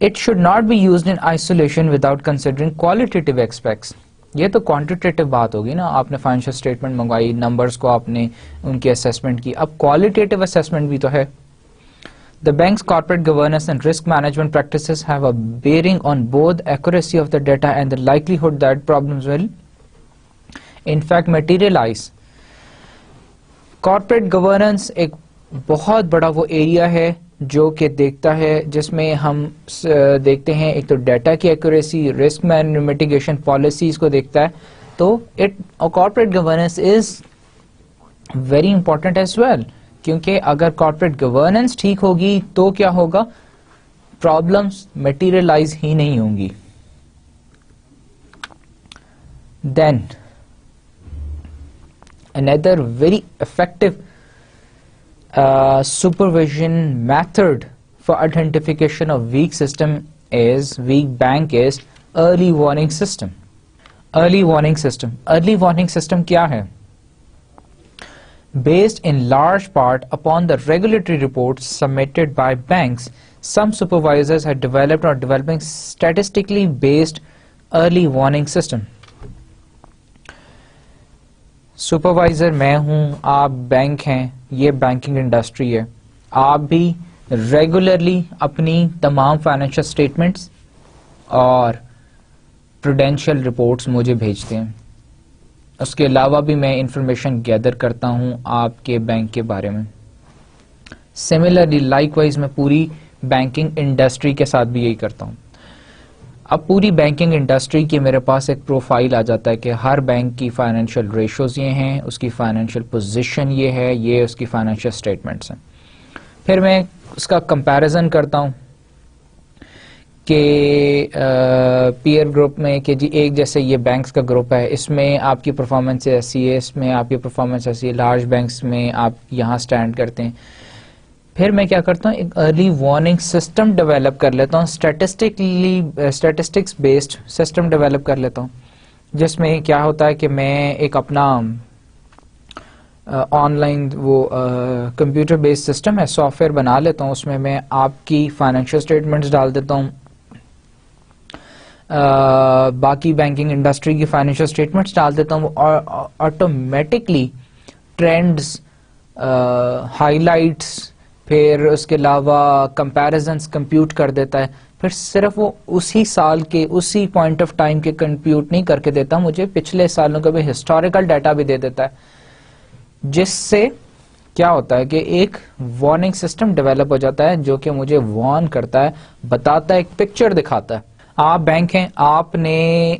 It should not be used in isolation without considering qualitative aspects. یہ تو quantitative بات ہوگی نا, آپ نے financial statement منگوائی, numbers کو آپ نے ان کی اسیسمنٹ کی, اب کوالٹیٹیو اسیسمنٹ بھی تو ہے. The bank's corporate governance and risk management practices have a bearing on both accuracy of the data and the likelihood that problems will in fact materialize. Corporate governance ایک بہت بڑا وہ area ہے جو کہ دیکھتا ہے, جس میں ہم دیکھتے ہیں ایک تو ڈیٹا کی ایکوریسی, رسک میٹیگیشن پالیسیز کو دیکھتا ہے. تو corporate governance is very important as well, کیونکہ اگر کارپوریٹ گورننس ٹھیک ہوگی تو کیا ہوگا, پرابلمس میٹیریلائز ہی نہیں ہوں گی. دین another very effective supervision method for identification of weak bank is early warning system. Early warning system کیا ہے؟ Based in large part upon the regulatory reports submitted by banks, some supervisors have developed or developing statistically based early warning system. Supervisor میں ہوں, آپ bank ہیں, یہ banking industry ہے, آپ بھی ریگولرلی اپنی تمام فائنینشیل اسٹیٹمنٹس اور پروڈینشیل رپورٹس مجھے بھیجتے ہیں. اس کے علاوہ بھی میں انفارمیشن گیدر کرتا ہوں آپ کے بینک کے بارے میں. سملرلی لائک وائز میں پوری بینکنگ انڈسٹری کے ساتھ بھی یہی کرتا ہوں. اب پوری بینکنگ انڈسٹری کی میرے پاس ایک پروفائل آ جاتا ہے کہ ہر بینک کی فائنینشیل ریشوز یہ ہیں, اس کی فائنینشیل پوزیشن یہ ہے, یہ اس کی فائنینشیل اسٹیٹمنٹس ہیں. پھر میں اس کا کمپیریزن کرتا ہوں کہ پیئر گروپ میں کہ جی ایک جیسے یہ بینکس کا گروپ ہے, اس میں آپ کی پرفارمنس ایسی ہے, اس میں آپ کی پرفارمنس ایسی ہے, لارج بینکس میں آپ یہاں سٹینڈ کرتے ہیں. پھر میں کیا کرتا ہوں, ایک ارلی وارننگ سسٹم ڈیولپ کر لیتا ہوں, اسٹیٹسٹکس بیسڈ سسٹم ڈیولپ کر لیتا ہوں, جس میں کیا ہوتا ہے کہ میں ایک اپنا آن لائن وہ کمپیوٹر بیسڈ سسٹم ہے, سافٹ ویئر بنا لیتا ہوں, اس میں میں آپ کی فائنینشیل اسٹیٹمنٹس ڈال دیتا ہوں, باقی بینکنگ انڈسٹری کی فائنینشیل اسٹیٹمنٹس ڈال دیتا ہوں, اور آٹومیٹکلی ٹرینڈز, ہائی لائٹس, پھر اس کے علاوہ کمپیریزنس کمپیوٹ کر دیتا ہے. پھر صرف وہ اسی سال کے اسی پوائنٹ آف ٹائم کے کمپیوٹ نہیں کر کے دیتا, مجھے پچھلے سالوں کا بھی ہسٹوریکل ڈیٹا بھی دے دیتا ہے, جس سے کیا ہوتا ہے کہ ایک وارننگ سسٹم ڈیولپ ہو جاتا ہے جو کہ مجھے وارن کرتا ہے, بتاتا ہے, ایک پکچر دکھاتا ہے. آپ بینک ہیں, آپ نے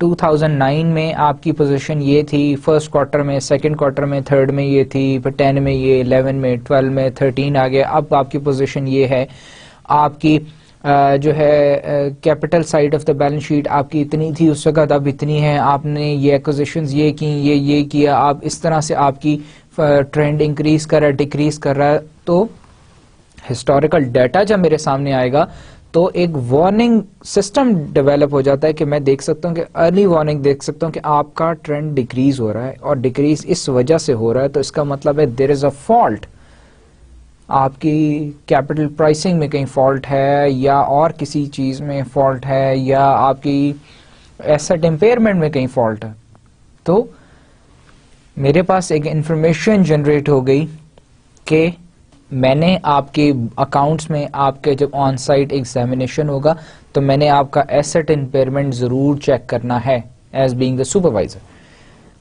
2009 میں آپ کی پوزیشن یہ تھی, فرسٹ کوارٹر میں, سیکنڈ کوارٹر میں, تھرڈ میں یہ تھی, پھر 10 میں یہ, 11 میں, 12 میں, 13 آ گیا. اب آپ کی پوزیشن یہ ہے, آپ کی جو ہے capital side of the balance sheet آپ کی اتنی تھی اس وقت, اب اتنی ہے, آپ نے یہ ایکوزیشنز یہ کی, یہ کیا, آپ اس طرح سے آپ کی ٹرینڈ انکریز کر رہا ہے, ڈیکریز کر رہا ہے. تو ہسٹوریکل ڈیٹا جب میرے سامنے آئے گا تو ایک وارننگ سسٹم ڈیولپ ہو جاتا ہے کہ میں دیکھ سکتا ہوں کہ ارلی وارننگ دیکھ سکتا ہوں کہ آپ کا ٹرینڈ ڈیکریز ہو رہا ہے, اور ڈیکریز اس وجہ سے ہو رہا ہے, تو اس کا مطلب ہے دیر از اے فالٹ. آپ کی کیپٹل پرائسنگ میں کہیں فالٹ ہے, یا اور کسی چیز میں فالٹ ہے, یا آپ کی ایسٹ امپیئرمنٹ میں کہیں فالٹ ہے. تو میرے پاس ایک انفارمیشن جنریٹ ہو گئی کہ میں نے آپ کے اکاؤنٹس میں آپ کے جب آن سائٹ ایگزامینیشن ہوگا تو میں نے آپ کا ایسٹ امپیئرمنٹ ضرور چیک کرنا ہے ایز بینگ دا سپروائزر.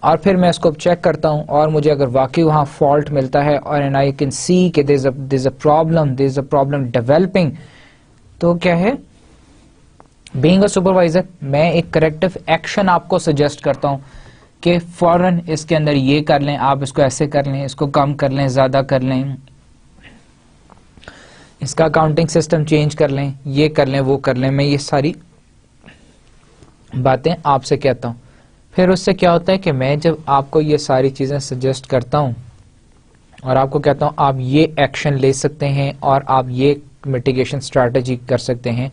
اور پھر میں اس کو چیک کرتا ہوں, اور مجھے اگر واقعی وہاں فالٹ ملتا ہے اور اینڈ آئی کین سی کہ دیر از اے پرابلم ڈیولپنگ, تو کیا ہے, بینگ اے سپروائزر میں ایک کریکٹو ایکشن آپ کو سجیسٹ کرتا ہوں کہ فوراً اس کے اندر یہ کر لیں, آپ اس کو ایسے کر لیں, اس کو کم کر لیں, زیادہ کر لیں, اس کا اکاؤنٹنگ سسٹم چینج کر لیں, یہ کر لیں, وہ کر لیں. میں یہ ساری باتیں آپ سے کہتا ہوں. پھر اس سے کیا ہوتا ہے کہ میں جب آپ کو یہ ساری چیزیں سجیسٹ کرتا ہوں اور آپ کو کہتا ہوں آپ یہ ایکشن لے سکتے ہیں اور آپ یہ میٹیگیشن اسٹریٹجی کر سکتے ہیں,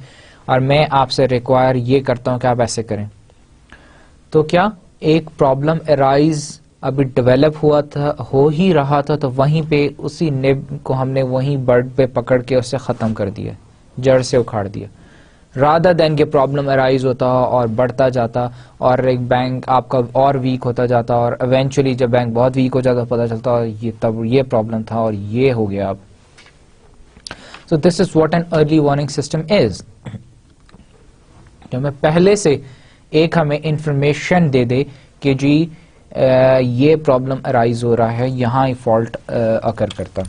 اور میں آپ سے ریکوائر یہ کرتا ہوں کہ آپ ایسے کریں, تو کیا ایک پرابلم ارائز ابھی ڈیولپ ہوا تھا, ہو ہی رہا تھا, تو وہیں پہ اسی نب کو ہم نے وہیں برڈ پہ پکڑ کے اسے ختم کر دیا, جڑ سے اکھاڑ دیا, رادر دین کہ پرابلم ارائز ہوتا اور بڑھتا جاتا اور ایک بینک آپ کا اور ویک ہوتا جاتا, اور ایونچولی جب بینک بہت ویک ہو جاتا پتا چلتا یہ تب یہ پرابلم تھا اور یہ ہو گیا اب. So this is what an early warning system is, جو میں پہلے سے ایک ہمیں انفارمیشن دے دے کہ جی یہ پرابلم ارائز ہو رہا ہے, یہاں فالٹ اکر کرتا.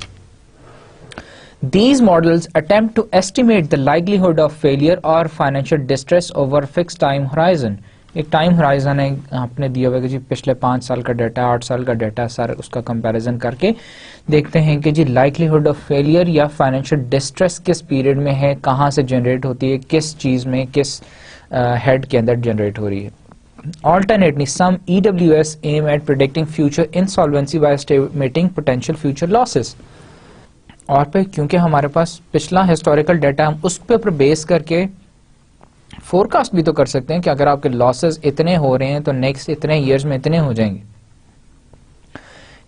These models attempt to estimate the likelihood of failure or financial distress over fixed time horizon. ایک ٹائم ہرائزن ہے آپ نے دیا ہوا کہ جی پچھلے 5 سال کا ڈیٹا, 8 سال کا ڈیٹا, سر اس کا کمپیریزن کر کے دیکھتے ہیں کہ جی لائکلیہڈ آف فیلئر یا فائنینشیل ڈسٹریس کس پیریڈ میں ہے, کہاں سے جنریٹ ہوتی ہے, کس چیز میں, کس ہیڈ کے اندر جنریٹ ہو رہی ہے. Alternately, some EWS aim at predicting future insolvency by estimating potential future losses. اور پھر کیونکہ ہمارے پاس پچھلا ہسٹوریکل ڈیٹا, ہم اس پہ بیس کر کے فور کاسٹ بھی تو کر سکتے ہیں کہ اگر آپ کے لاسز اتنے ہو رہے ہیں تو نیکسٹ اتنے ایئرز میں اتنے ہو جائیں گے,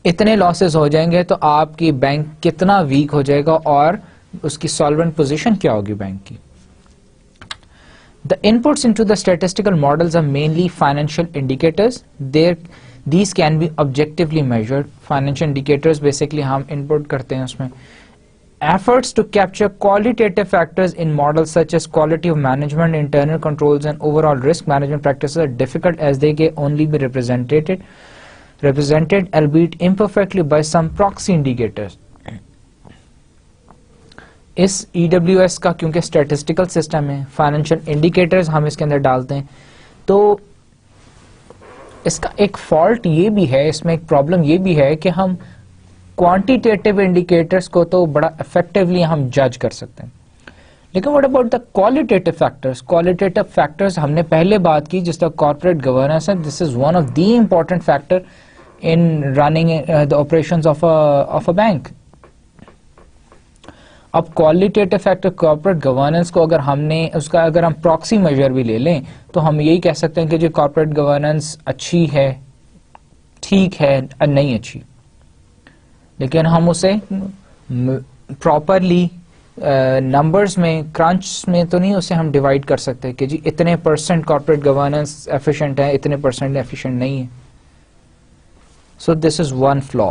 اتنے لاسز ہو جائیں گے تو آپ کی بینک کتنا ویک ہو جائے گا اور اس کی سالوینٹ پوزیشن کیا ہوگی بینک کی. The inputs into the statistical models are mainly financial indicators. These can be objectively measured. Financial indicators basically ہم input کرتے ہیں اس میں. Efforts to capture qualitative factors in models such as quality of management, internal controls, and overall risk management practices are difficult as they can only be represented, albeit imperfectly, by some proxy indicators. اس E W S کا کیونکہ statistical system ہے, financial indicators ہم اس کے اندر ڈالتے ہیں, تو اس کا ایک فالٹ یہ بھی ہے, اس میں ایک پرابلم یہ بھی ہے کہ ہم کوانٹیٹیو انڈیکیٹرز کو تو بڑا افیکٹولی ہم جج کر سکتے ہیں, لیکن what about the qualitative factors. Qualitative factors ہم نے پہلے بات کی جس طرح کارپوریٹ گورننس ہے, this is one of the important factor in running the operations of a bank. اب کوالٹیٹیو فیکٹر کارپوریٹ گورننس کو اگر ہم نے اس کا اگر ہم پراکسی میجر بھی لے لیں تو ہم یہی کہہ سکتے ہیں کہ جو کارپوریٹ گورننس اچھی ہے, ٹھیک ہے, نہیں اچھی, لیکن ہم اسے پراپرلی نمبرز میں, کرنچ میں تو نہیں اسے ہم ڈیوائڈ کر سکتے کہ جی اتنے پرسنٹ کارپوریٹ گورننس ایفیشینٹ ہے, اتنے پرسنٹ ایفیشینٹ نہیں ہے. سو دس از ون فلا.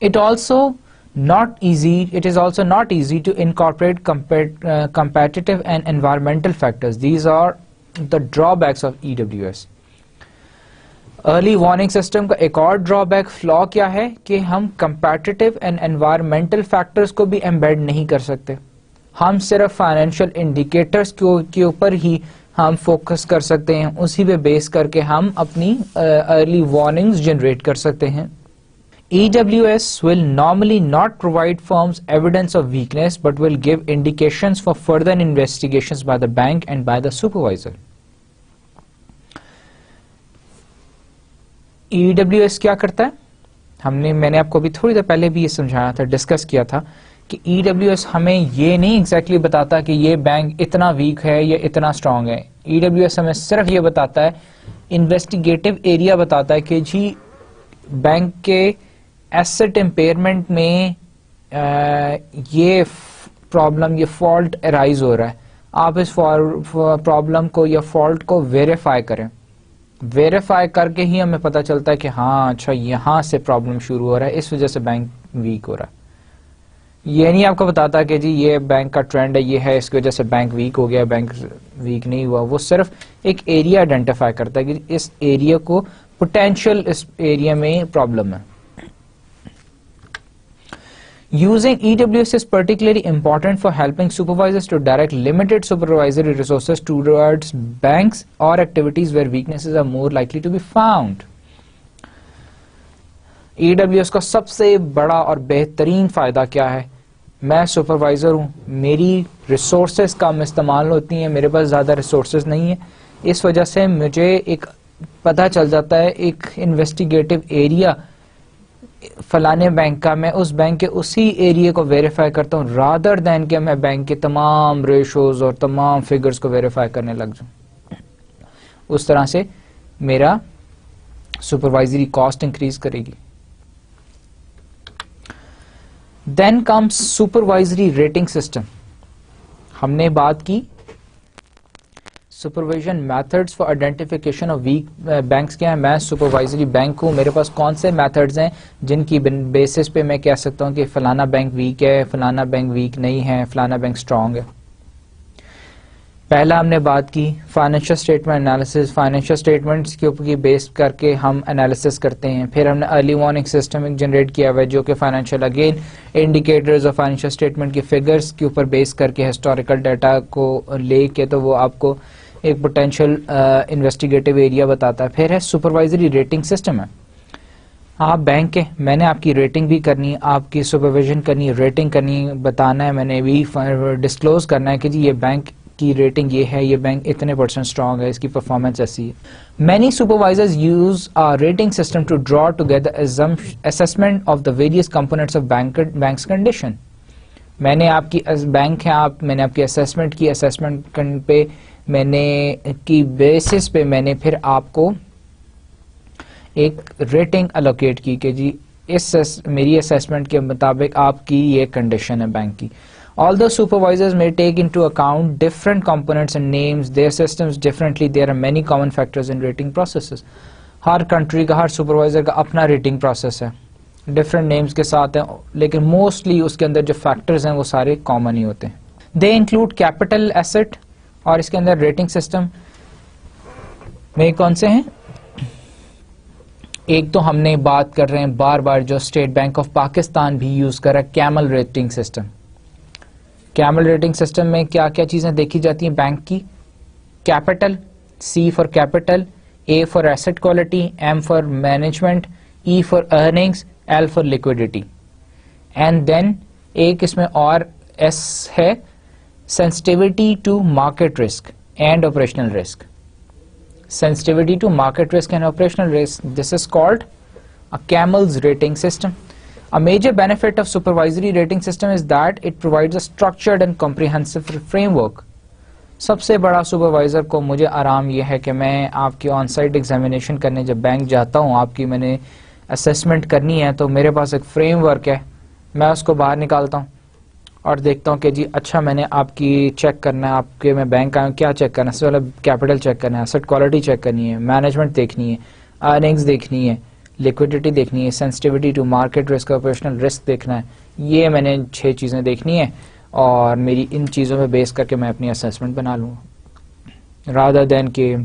It is also not easy to incorporate competitive and environmental factors. These are the drawbacks of EWS. Early warning system کا ایک اور ڈرا بیک فلا کیا ہے کہ ہم کمپیٹیٹو اینڈ انوائرمنٹل فیکٹرز کو بھی ایمبیڈ نہیں کر سکتے. ہم صرف فائنینشیل انڈیکیٹرز کے اوپر ہی ہم فوکس کر سکتے ہیں, اسی پہ بیس کر کے ہم اپنی ارلی وارننگز جنریٹ کر سکتے ہیں. EWS will normally not provide firms evidence of weakness but will give indications for further investigations by the bank and by the supervisor. EWS کیا کرتا ہے؟ میں نے آپ کو بھی تھوڑی دیر پہلے بھی یہ سمجھایا تھا, ڈسکس کیا تھا کہ EWS ہمیں یہ نہیں ایگزیکٹلی بتاتا کہ یہ بینک اتنا ویک ہے یا اتنا اسٹرانگ ہے. EWS ہمیں صرف یہ بتاتا ہے, انویسٹیگیٹو ایریا بتاتا ہے کہ جی بینک کے ایسٹ امپیئرمنٹ میں یہ پرابلم, یہ فالٹ ارائز ہو رہا ہے. آپ اس پرابلم کو یا فالٹ کو ویریفائی کریں. ویریفائی کر کے ہی ہمیں پتہ چلتا ہے کہ ہاں اچھا یہاں سے پرابلم شروع ہو رہا ہے, اس وجہ سے بینک ویک ہو رہا ہے. یہ نہیں آپ کو بتاتا کہ جی یہ بینک کا ٹرینڈ ہے, یہ ہے, اس کی وجہ سے بینک ویک ہو گیا, بینک ویک نہیں ہوا. وہ صرف ایک ایریا آئیڈینٹیفائی کرتا ہے کہ اس ایریا کو پوٹینشیل, اس ایریا میں پرابلم ہے. Using EWS is particularly important for helping supervisors to direct limited supervisory resources towards banks or activities where weaknesses are more likely to be found. EWS کا سب سے بڑا اور بہترین فائدہ کیا ہے؟ میں سپروائزر ہوں, میری ریسورسز کم استعمال ہوتی ہیں, میرے پاس زیادہ ریسورسز نہیں ہیں, اس وجہ سے مجھے ایک پتہ چل جاتا ہے ایک انویسٹیگیٹو ایریا فلانے بینک کا, میں اس بینک کے اسی ایریا کو ویریفائی کرتا ہوں رادر دین کہ میں بینک کے تمام ریشوز اور تمام فگرز کو ویریفائی کرنے لگ جاؤں. اس طرح سے میرا سپروائزری کاسٹ انکریز کرے گی. Then comes supervisory rating system. ہم نے بات کی supervision methods for identification of weak banks کیا ہے. میں سپروائزری بینک ہوں, میرے پاس کون سے میتھڈز ہیں جن کی بیسس پہ میں کہہ سکتا ہوں کہ فلانا بینک ویک ہے, فلانا بینک ویک نہیں ہے, فلانا بینک اسٹرانگ ہے. پہلا ہم نے بات کی financial statement analysis. Financial statements کے اوپر بیس کر کے ہم انالیسس کرتے ہیں. پھر ہم نے ارلی وارننگ سسٹم جنریٹ کیا ہوا ہے جو کہ فائنینشیل اگین انڈیکیٹرز اور فائنینشیل اسٹیٹمنٹ کے فگرز کے اوپر بیس کر کے ہسٹوریکل ڈیٹا کو لے کے تو وہ آپ کو ایک پوٹینشیل انویسٹیگیٹو ایریا بتاتا ہے. پھر ہے سپروائزری ریٹنگ سسٹم ہے. آپ بینک کے, میں نے آپ کی ریٹنگ بھی کرنی ہے, آپ کی سپرویژن کرنی ہے, ریٹنگ کرنی ہے, بتانا ہے, میں نے بھی ڈسکلوز کرنا ہے کہ جی یہ بینک کی ریٹنگ یہ ہے, یہ بینک اتنے % اسٹرانگ ہے, اس کی پرفارمنس ایسی ہے. Many supervisors use rating system to draw together assessment of the various components of banks condition. میں نے آپ کی بینک ہے, میں نے آپ کی اسسمنٹ کی, اسسمنٹ پہ میں نے کی بیسس پہ میں نے پھر آپ کو ایک ریٹنگ الوکیٹ کی کہ جی اس میری اسسمنٹ کے مطابق آپ کی یہ کنڈیشن ہے بینک کی. Although supervisors may take into account different components and names their systems differently, there are many common factors in rating processes. Hare country کا, ہر سپروائزر کا اپنا ریٹنگ پروسیس ہے, ڈفرینٹ نیمز کے ساتھ ہیں, لیکن موسٹلی اس کے اندر جو فیکٹرز ہیں وہ سارے کامن ہی ہوتے ہیں. دے انکلوڈ کیپٹل ایسٹ, اور اس کے اندر ریٹنگ سسٹم میں کون سے ہیں؟ ایک تو ہم نے بات کر رہے ہیں بار بار جو اسٹیٹ بینک آف پاکستان بھی یوز کر رہا ہے, CAMEL rating system. CAMEL rating system میں کیا کیا چیزیں دیکھی جاتی ہیں بینک کی؟ Capital, C for capital, A for asset quality, M for management, E for earnings, L for liquidity. And then ایک اس میں اور ایس ہے, sensitivity to market risk and operational risk. Sensitivity to market risk and operational risk. This is called a CAMEL's rating system. A major benefit of supervisory rating system is that it provides a structured and comprehensive framework. سب سے بڑا supervisor کو مجھے آرام یہ ہے کہ میں آپ کی آن سائٹ ایگزامینیشن کرنے جب بینک جاتا ہوں, آپ کی میں نے اسیسمنٹ کرنی ہے تو میرے پاس ایک فریم ورک ہے, میں اس کو باہر نکالتا ہوں اور دیکھتا ہوں کہ جی اچھا میں نے آپ کی چیک کرنا ہے, آپ کے میں بینک آیا ہوں, کیا چیک کرنا ہے؟ سب سے پہلے کیپٹل چیک کرنا ہے, ایسٹ کوالٹی چیک کرنی ہے, مینجمنٹ دیکھنی ہے, ارننگز دیکھنی ہے, لیکوڈیٹی دیکھنی ہے, sensitivity to market risk, operational risk دیکھنا ہے. یہ میں نے 6 چیزیں دیکھنی ہے اور میری ان چیزوں پہ بیس کر کے میں اپنی اسیسمنٹ بنا لوں, رادر دین کہ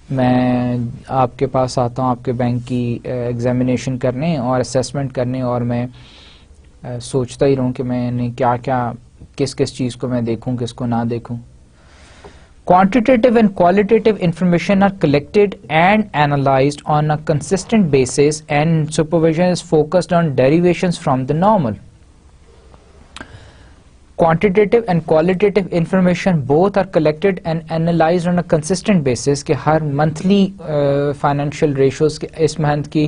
میں آپ کے پاس آتا ہوں آپ کے بینک کی ایگزامینیشن کرنے اور اسیسمنٹ کرنے, اور میں سوچتا ہی رہوں کہ میں نے کیا کیا کس کس چیز کو میں دیکھوں کس کو نہ دیکھوں. Quantitative and qualitative information are collected and analyzed on a consistent basis, and supervision is focused on derivations from the normal. Quantitative and qualitative information both are collected and analyzed on a consistent basis کہ ہر monthly financial ratios اس month کی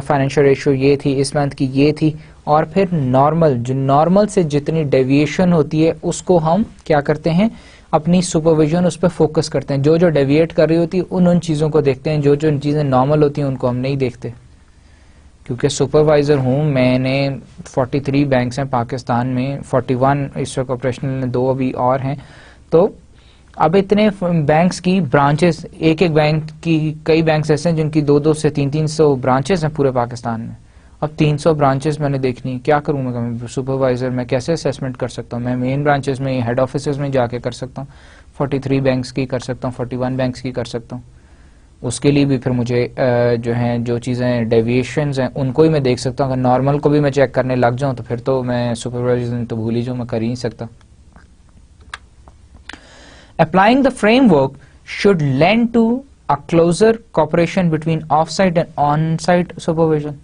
financial ratio یہ تھی, اس month کی یہ تھی, اور پھر normal جو normal سے جتنی deviation ہوتی ہے اس کو ہم کیا کرتے ہیں اپنی سپرویژن اس پہ فوکس کرتے ہیں. جو ڈیویٹ کر رہی ہوتی ہے ان چیزوں کو دیکھتے ہیں, جو چیزیں نارمل ہوتی ہیں ان کو ہم نہیں دیکھتے. کیونکہ سپروائزر ہوں میں, نے 43 بینکس ہیں پاکستان میں, 41 اس وقت آپریشنل میں, 2 ابھی اور ہیں. تو اب اتنے بینکس کی برانچز, ایک بینک کی کئی بینکس ایسے ہیں جن کی 200 سے 300 برانچز ہیں پورے پاکستان میں. اب 300 برانچز میں نے دیکھنی, کیا کروں میں سپروائزر, میں کیسے اسیسمنٹ کر سکتا ہوں؟ میں مین برانچز میں ہیڈ آفیسز میں جا کے کر سکتا ہوں, 43 بینکس کی کر سکتا ہوں, 41 بینکس کی کر سکتا ہوں. اس کے لیے بھی پھر مجھے جو ہیں جو چیزیں ڈیویشنز ہیں ان کو ہی میں دیکھ سکتا ہوں. اگر نارمل کو بھی میں چیک کرنے لگ جاؤں تو پھر تو میں سپروائزر تو بھول ہی جاؤں, میں کر ہی نہیں سکتا. Applying the framework should lend to a closer cooperation between off-site and on-site supervision.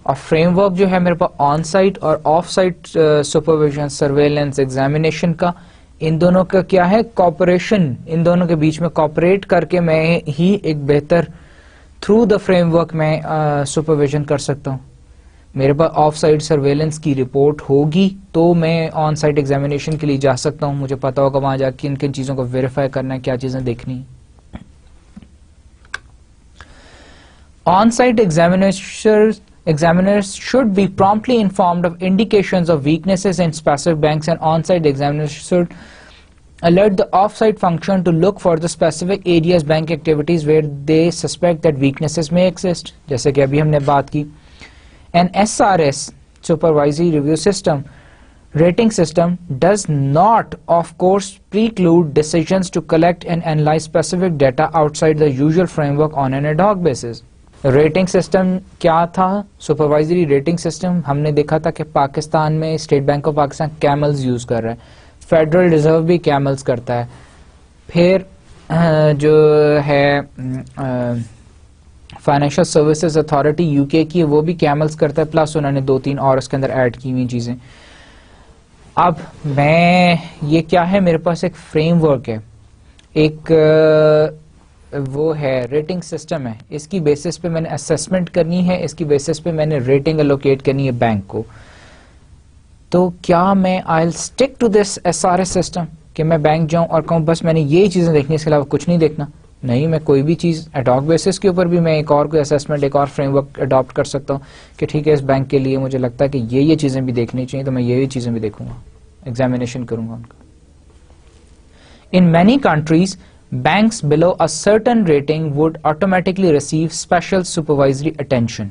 اور فریم ورک جو ہے میرے پاس آن سائٹ اور of sight supervision, surveillance, examination کا, ان دونوں کا کیا ہے کوپریشن, ان دونوں کے بیچ میں کوپریٹ کر کے میں ہی ایک بہتر تھرو دا فریم ورک میں سپرویژن کر سکتا ہوں. میرے پاس آف سائٹ سرویلنس کی رپورٹ ہوگی تو میں آن سائٹ ایگزامینیشن کے لیے جا سکتا ہوں, مجھے پتا ہوگا وہاں جا کے کن چیزوں کو ویریفائی کرنا ہے, کیا چیزیں دیکھنی. On site Examiners should be promptly informed of indications of weaknesses in specific banks, and on-site examiners should alert the off-site function to look for the specific areas bank activities where they suspect that weaknesses may exist. جیسے کہ ابھی ہم نے بات کی. An SRS supervisory review system rating system does not of course preclude decisions to collect and analyze specific data outside the usual framework on an ad hoc basis. Rating system کیا تھا؟ Supervisory rating system ہم نے دیکھا تھا کہ پاکستان میں state bank of Pakistan camels use کر رہا ہے, فیڈرل ریزرو بھی کیملز کرتا ہے, پھر جو ہے فائنینشیل سروسز اتھارٹی یو کے کی وہ بھی کیملز کرتا ہے, پلس انہوں نے 2-3 اور اس کے اندر ایڈ کی ہوئی چیزیں. اب میں یہ کیا ہے میرے پاس ایک فریم ورک ہے, ایک وہ ہے ریٹنگ سسٹم ہے, اس کی بیسس پہ میں نے اسیسمنٹ کرنی ہے, اس کی بیسس پہ میں نے ریٹنگ الوکیٹ کرنی ہے بینک کو. تو کیا میں I will stick to this SRS system کہ میں بینک جاؤں اور کہوں بس میں نے یہی چیزیں دیکھنی, اس کے علاوہ کچھ نہیں دیکھنا؟ نہیں, میں کوئی بھی چیز ایڈ ہاک بیسس کے اوپر بھی میں ایک اور کوئی اسیسمنٹ, ایک اور فریم ورک اڈاپٹ کر سکتا ہوں کہ ٹھیک ہے اس بینک کے لیے مجھے لگتا ہے کہ یہ چیزیں بھی دیکھنی چاہیے تو میں یہ چیزیں بھی دیکھوں گا, ایگزامینیشن کروں گا ان کا. In many countries, banks below a certain rating would automatically receive special supervisory attention.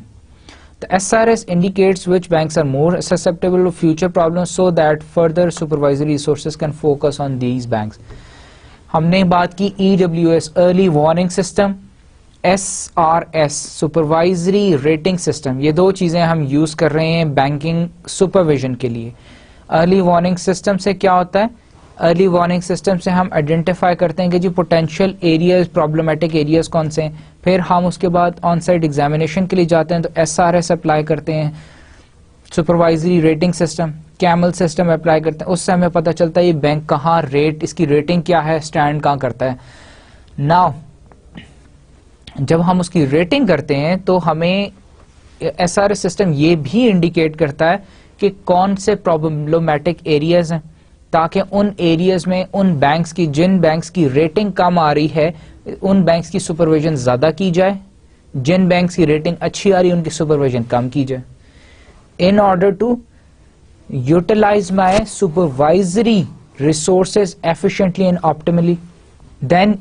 The SRS indicates which banks are more susceptible to future problems so that further supervisory resources can focus on these banks. ہم نے بات کی EWS Early Warning System, SRS Supervisory Rating System, یہ 2 چیزیں ہم use کر رہے ہیں بینکنگ سپرویژن کے لیے. ارلی وارننگ سسٹم سے کیا ہوتا ہے؟ ارلی وارننگ سسٹم سے ہم آئیڈینٹیفائی کرتے ہیں کہ جی پوٹینشیل ایریاز, پرابلمٹک ایریاز کون سے ہیں, پھر ہم اس کے بعد آن سائٹ ایگزامینیشن کے لیے جاتے ہیں تو SRS اپلائی کرتے ہیں, supervisory rating system, camel system apply کرتے ہیں, اس سے ہمیں پتہ چلتا ہے یہ بینک کہاں ریٹ, اس کی ریٹنگ کیا ہے, اسٹینڈ کہاں کرتا ہے. ناؤ جب ہم اس کی ریٹنگ کرتے ہیں تو ہمیں SRS سسٹم یہ بھی انڈیکیٹ کرتا ہے کہ کون سے پرابلمٹک ایریاز ہیں, تاکہ ان ایریاز میں ان بینکس کی, جن بینکس کی ریٹنگ کم آ رہی ہے ان بینکس کی سپرویژن زیادہ کی جائے, جن بینکس کی ریٹنگ اچھی آ رہی ہے ان کی سپرویژن کم کی جائے. In order to utilize my supervisory resources efficiently and optimally, then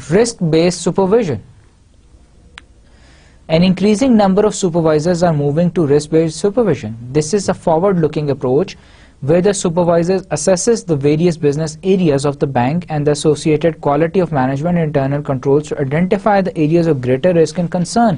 risk-based supervision. An increasing number of supervisors are moving to risk-based supervision. This is a forward-looking approach where the supervisor assesses the various business areas of the bank and the associated quality of management and internal controls to identify the areas of greater risk and concern.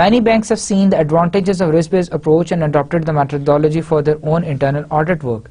Many banks have seen the advantages of risk-based approach and adopted the methodology for their own internal audit work.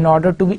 in order to be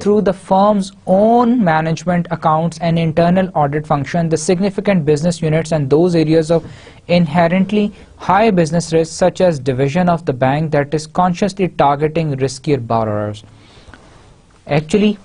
through the firm's own management accounts and internal audit function the significant business units and those areas of inherently high business risk such as division of the bank that is consciously targeting riskier borrowers. Actually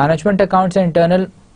management accounts and internal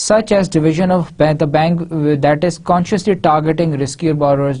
such as division of the bank that is consciously targeting riskier borrowers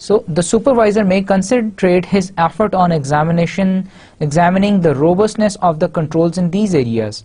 So the supervisor may concentrate his effort on examining the robustness of the controls in these areas.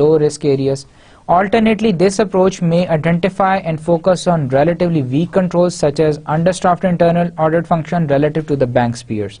low risk areas. Alternately, this approach may identify and focus on relatively weak controls such as understaffed internal audit function relative to the bank's peers.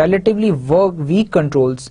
relatively weak controls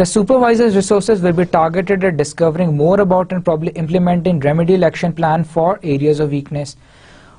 The supervisor's resources will be targeted at discovering more about and probably implementing remedial action plan for areas of weakness.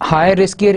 high riskier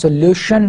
solution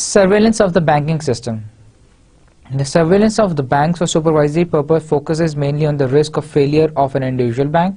Surveillance of the banking system. The surveillance of the banks for supervisory purpose focuses mainly on the risk of failure of an individual bank.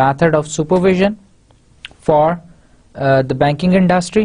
method of supervision for the banking industry.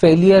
Failure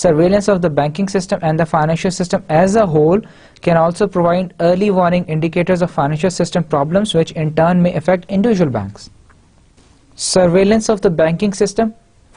Surveillance of the banking system and the financial system as a whole can also provide early warning indicators of financial system problems which in turn may affect individual banks. Surveillance of the banking system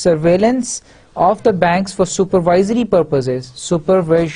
Surveillance of the banks for supervisory purposes.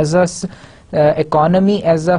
as a economy, as a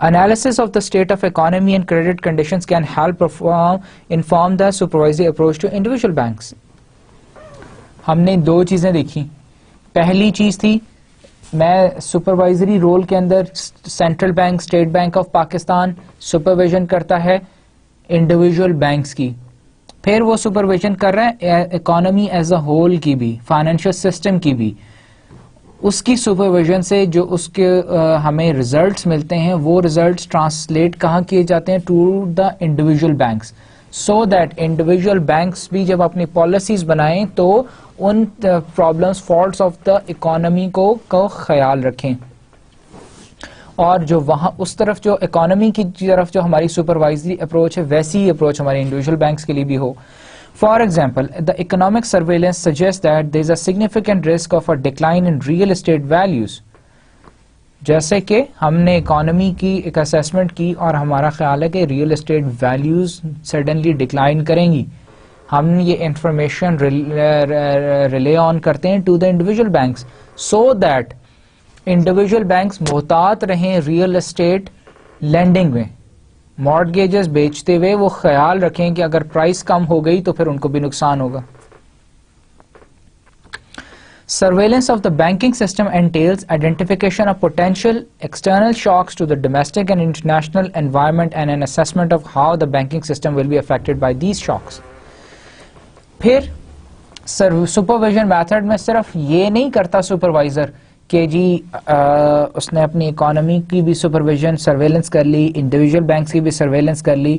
Analysis of the state of economy and credit conditions can help inform the supervisory approach to individual banks. ہم نے دو چیزیں دیکھی. پہلی چیز تھی میں supervisory role کے اندر central bank state bank of Pakistan supervision کرتا ہے انڈیویجول بینکس کی. پھر وہ سپرویژن کر رہا ہے اکانومی ایز اے ہول کی بھی, فائنینشیل سسٹم کی بھی. اس کی سپرویژن سے جو اس کے ہمیں ریزلٹس ملتے ہیں وہ ریزلٹس ٹرانسلیٹ کہاں کیے جاتے ہیں, to the individual banks, so that individual banks بھی جب اپنی پالیسیز بنائیں تو ان problems faults of the economy کو خیال رکھیں. اور جو وہاں اس طرف جو اکانومی کی طرف جو ہماری سپروائزری اپروچ ہے ویسی ہی اپروچ ہمارے انڈیویجول بینکس کے لیے بھی ہو. For example, the economic surveillance suggests that there is a significant risk of a decline in real estate values. جیسے کہ ہم نے اکانومی کی ایک اسیسمنٹ کی اور ہمارا خیال ہے کہ real estate values suddenly decline کریں گی. ہم یہ انفارمیشن ریلے آن کرتے ہیں to the individual banks so that individual banks محتاط رہیں ریئل اسٹیٹ لینڈنگ میں. مارٹگیجز بیچتے ہوئے وہ خیال رکھیں کہ اگر پرائس کم ہو گئی تو پھر ان کو بھی نقصان ہوگا. Surveillance of the banking system entails identification of potential external shocks to the domestic and international environment and an assessment of how the banking system will be affected by these shocks. پھر supervision method میں صرف یہ نہیں کرتا supervisor کہ جی اس نے اپنی economy کی بھی سپرویژن سرویلنس کر لی, انڈیویجول بینکس کی بھی سرویلنس کر لی,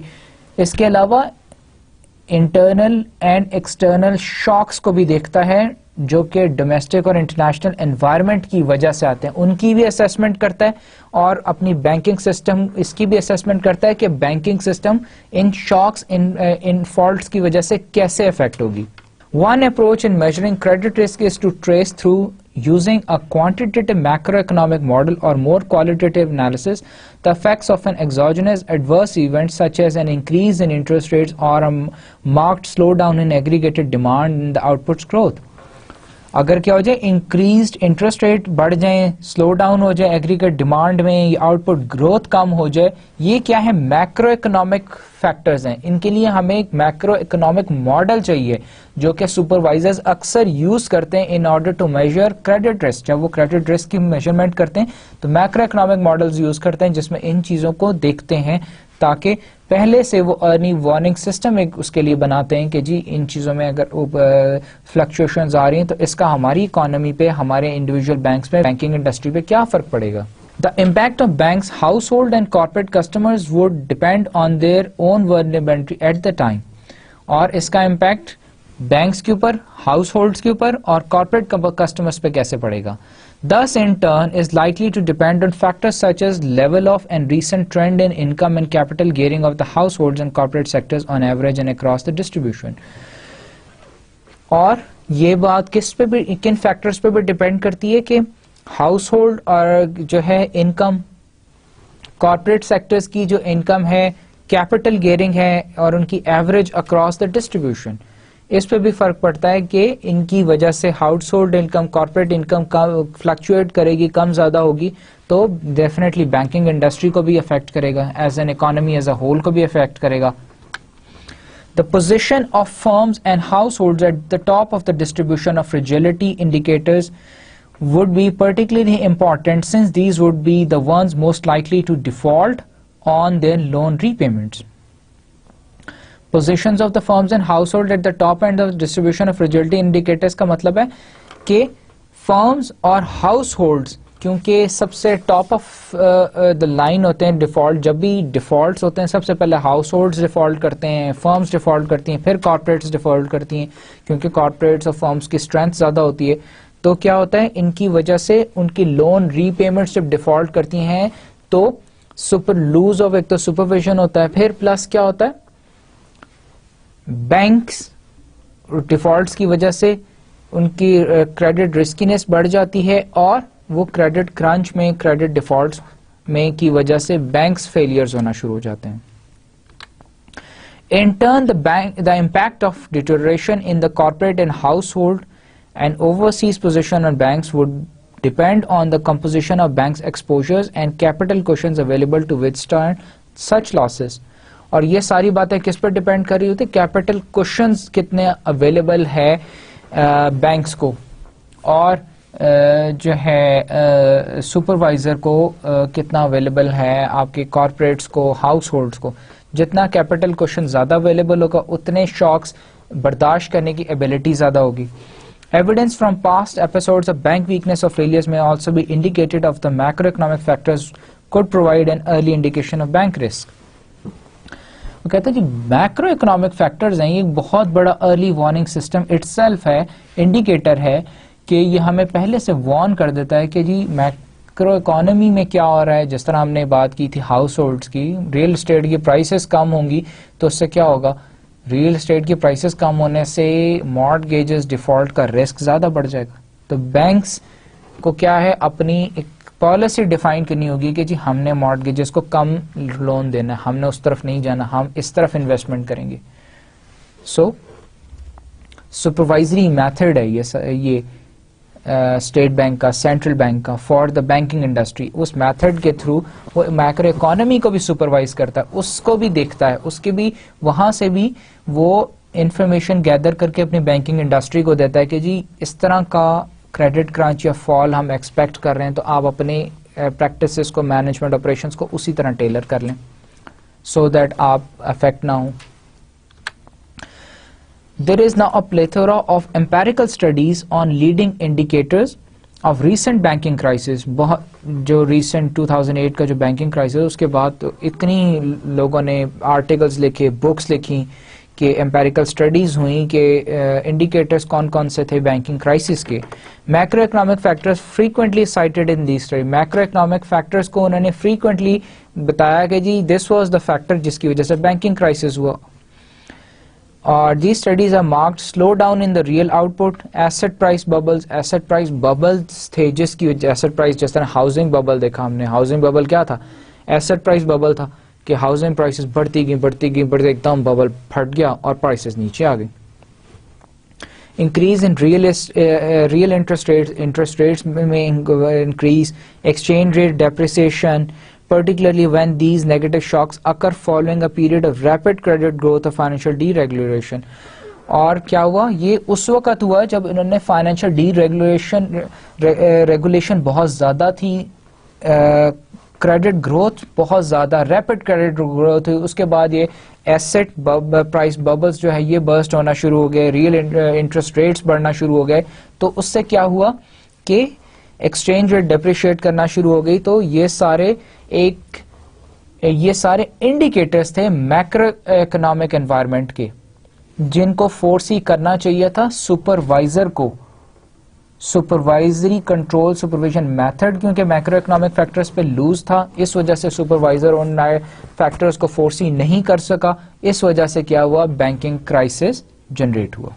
اس کے علاوہ انٹرنل اینڈ ایکسٹرنل شاکس کو بھی دیکھتا ہے جو کہ ڈومیسٹک اور انٹرنیشنل انوائرمنٹ کی وجہ سے آتے ہیں, ان کی بھی اسیسمنٹ کرتا ہے اور اپنی بینکنگ سسٹم اس کی بھی اسیسمنٹ کرتا ہے کہ بینکنگ سسٹم ان شاکس ان فالٹس کی وجہ سے کیسے افیکٹ ہوگی. One approach in measuring credit risk is to trace through using a quantitative macroeconomic model or more qualitative analysis the effects of an exogenous adverse event such as an increase in interest rates or a marked slowdown in aggregated demand in the output's growth. اگر کیا ہو جائے increased interest rate بڑھ جائیں, slow down ہو جائے aggregate demand میں, یا out put growth کم ہو جائے, یہ کیا ہے میکرو اکنامک فیکٹرز ہیں. ان کے لیے ہمیں ایک میکرو اکنامک ماڈل چاہیے جو کہ سپروائزرز اکثر یوز کرتے ہیں in order to measure credit risk. جب وہ کریڈٹ رسک کی میجرمنٹ کرتے ہیں تو میکرو اکنامک ماڈلز یوز کرتے ہیں جس میں ان چیزوں کو دیکھتے ہیں تاکہ پہلے سے وہ ارلی وارننگ سسٹم ایک اس کے لیے بناتے ہیں کہ جی ان چیزوں میں اگر فلکچویشنز آ رہی ہیں تو اس کا ہماری اکانومی پہ, ہمارے انڈیویجول بینکس پہ, بینکنگ انڈسٹری پہ کیا فرق پڑے گا. The impact of banks, household and corporate customers would depend on their own vulnerability at the time. اور اس کا امپیکٹ بینکس کے اوپر, ہاؤس ہولڈس کے اوپر اور کارپوریٹ کسٹمرز پہ کیسے پڑے گا. Thus, in turn, is likely to depend on factors such as level of and recent trend in income and capital gearing of the households and corporate sectors on average and across the distribution. اور یہ بات کس پہ بھی, کن factors پہ بھی depend کرتی ہے کہ ہاؤس ہولڈ اور جو ہے انکم, کارپوریٹ سیکٹرز کی جو انکم ہے, کیپٹل گیئرنگ ہے اور ان کی ایوریج اکراس دا ڈسٹریبیوشن, اس پہ بھی فرق پڑتا ہے کہ ان کی وجہ سے house hold income, corporate income fluctuate کرے گی, کم زیادہ ہوگی تو ڈیفینیٹلی بینکنگ انڈسٹری کو بھی افیکٹ کرے گا, as an economy as a whole کو بھی افیکٹ کرے گا. The position of firms and households at the top of the distribution of fragility indicators would be particularly important since these would be the ones most likely to default on their loan repayments. Positions of the firms and household at the top end of the distribution of fragility indicators کا مطلب ہے کہ firms اور households کیونکہ سب سے top of the line ہوتے ہیں default, جب بھی ڈیفالٹس ہوتے ہیں سب سے پہلے ہاؤس ہولڈس ڈیفالٹ کرتے ہیں, فرمز ڈیفالٹ کرتی ہیں, پھر کارپوریٹس ڈیفالٹ کرتی ہیں کیونکہ کارپوریٹس اور فرمز کی اسٹرینتھ زیادہ ہوتی ہے. تو کیا ہوتا ہے ان کی وجہ سے ان کی لون ری پیمنٹس جب ڈیفالٹ کرتی ہیں تو سپر لوز آف ایک تو سپرویژن ہوتا ہے, پھر پلس کیا ہوتا ہے بینکس ڈیفالٹس کی وجہ سے ان کی کریڈٹ رسکینس بڑھ جاتی ہے اور وہ کریڈٹ کرنچ میں, کریڈٹ ڈیفالٹس میں کی وجہ سے بینکس فیلئرز ہونا شروع ہو جاتے ہیں. In turn, the impact of deterioration in the corporate and household and overseas position on banks would depend on the composition of banks' exposures and capital cushions available to withstand such losses. اور یہ ساری باتیں کس پر depend کر رہی ہوتی ہے؟ Capital cushions کتنے اویلیبل ہے بینکس کو، اور جو ہے سپروائزر کو کتنا اویلیبل ہے آپ کے کارپوریٹس کو، ہاؤس ہولڈس کو. جتنا کیپٹل کوشن زیادہ اویلیبل ہوگا اتنے شاکس برداشت کرنے کی ایبلٹی زیادہ ہوگی. Evidence from past episodes of bank weakness or failures may also be indicated of the macroeconomic factors could provide an early indication of bank risk. وہ کہتے ہیں جی میکرو اکنامک فیکٹرز ہیں، یہ ایک بہت بڑا early warning system it self ہے، indicator ہے کہ یہ ہمیں پہلے سے وارن کر دیتا ہے کہ جی میکرو اکانومی میں کیا ہو رہا ہے. جس طرح ہم نے بات کی تھی ہاؤس ہولڈس کی، ریئل اسٹیٹ کی پرائسز کم ہوں گی تو اس سے کیا ہوگا؟ ریئل اسٹیٹ کی پرائسز کم ہونے سے مارٹگیجز ڈیفالٹ کا رسک زیادہ بڑھ جائے گا. تو بینکس کو کیا ہے، اپنی ایک پالیسی ڈیفائن کرنی ہوگی کہ جی ہم نے مارٹگیجز کو کم لون دینا ہے، ہم نے اس طرف نہیں جانا، ہم اس طرف انویسٹمنٹ کریں گے. سو سپروائزری میتھڈ ہے یہ اسٹیٹ بینک کا، سینٹرل بینک کا فار دا بینکنگ انڈسٹری. اس میتھڈ کے تھرو وہ میکرو اکانومی کو بھی سپروائز کرتا ہے، اس کو بھی دیکھتا ہے، اس کے بھی وہاں سے بھی وہ انفارمیشن گیدر کر کے اپنی بینکنگ انڈسٹری کو دیتا ہے کہ جی اس طرح کا کریڈٹ کرانچ یا فال ہم ایکسپیکٹ کر رہے ہیں، تو آپ اپنے پریکٹسز کو، مینجمنٹ آپریشنز کو اسی طرح ٹیلر کر لیں سو دیٹ آپ افیکٹ نہ ہوں. There is now a plethora of empirical studies on leading indicators of recent banking crisis. جو recent 2008 کا جو بینکنگ کرائسس، اس کے بعد اتنی لوگوں نے آرٹیکلز لکھے، بکس لکھی کہ امپیریکل اسٹڈیز ہوئیں کہ انڈیکیٹرز کون کون سے تھے بینکنگ کرائسس کے. Macro economic factors frequently cited in these study. Macro economic factors کو انہوں نے فریکوینٹلی بتایا کہ جی دس واز دا فیکٹر جس کی وجہ سے بینکنگ کرائسس ہوا. اور these studies have marked slow down in the real output, asset price bubbles تھے جس کی وجہ asset price، جس طرح ہاؤسنگ ببل دیکھا ہم نے. ہاؤسنگ ببل کیا تھا؟ ایسٹ پرائز ببل تھا کہ ہاؤسنگ پرائسز بڑھتی گئیں ایک دم ببل پھٹ گیا اور پرائسز نیچے آ گئی. Increase in real interest rates میں increase, exchange rate depreciation particularly when these negative shocks occur following a period of rapid credit growth or financial deregulation. اور کیا ہوا؟ یہ اس وقت ہوا جب انہوں نے فائنینشیل ڈی ریگولیشن بہت زیادہ تھی، کریڈٹ گروتھ بہت زیادہ، ریپڈ کریڈٹ گروتھ ہوئی. اس کے بعد یہ ایسٹ پرائز ببلز جو ہے یہ برسٹ ہونا شروع ہو گئے، ریئل انٹرسٹ ریٹس بڑھنا شروع ہو گئے. تو اس سے کیا ہوا کہ ایکسچینج ریٹ ڈیپریشیٹ کرنا شروع ہو گئی. تو یہ سارے انڈیکیٹرز تھے میکرو اکنامک انوائرمنٹ کے جن کو فورسی کرنا چاہیے تھا سپروائزر کو. سپروائزری کنٹرول سپرویژن میتھڈ کیونکہ میکرو اکنامک فیکٹرز پہ لوز تھا، اس وجہ سے سپروائزر ان نئے فیکٹرز کو فورسی نہیں کر سکا. اس وجہ سے کیا ہوا؟ بینکنگ کرائسس جنریٹ ہوا.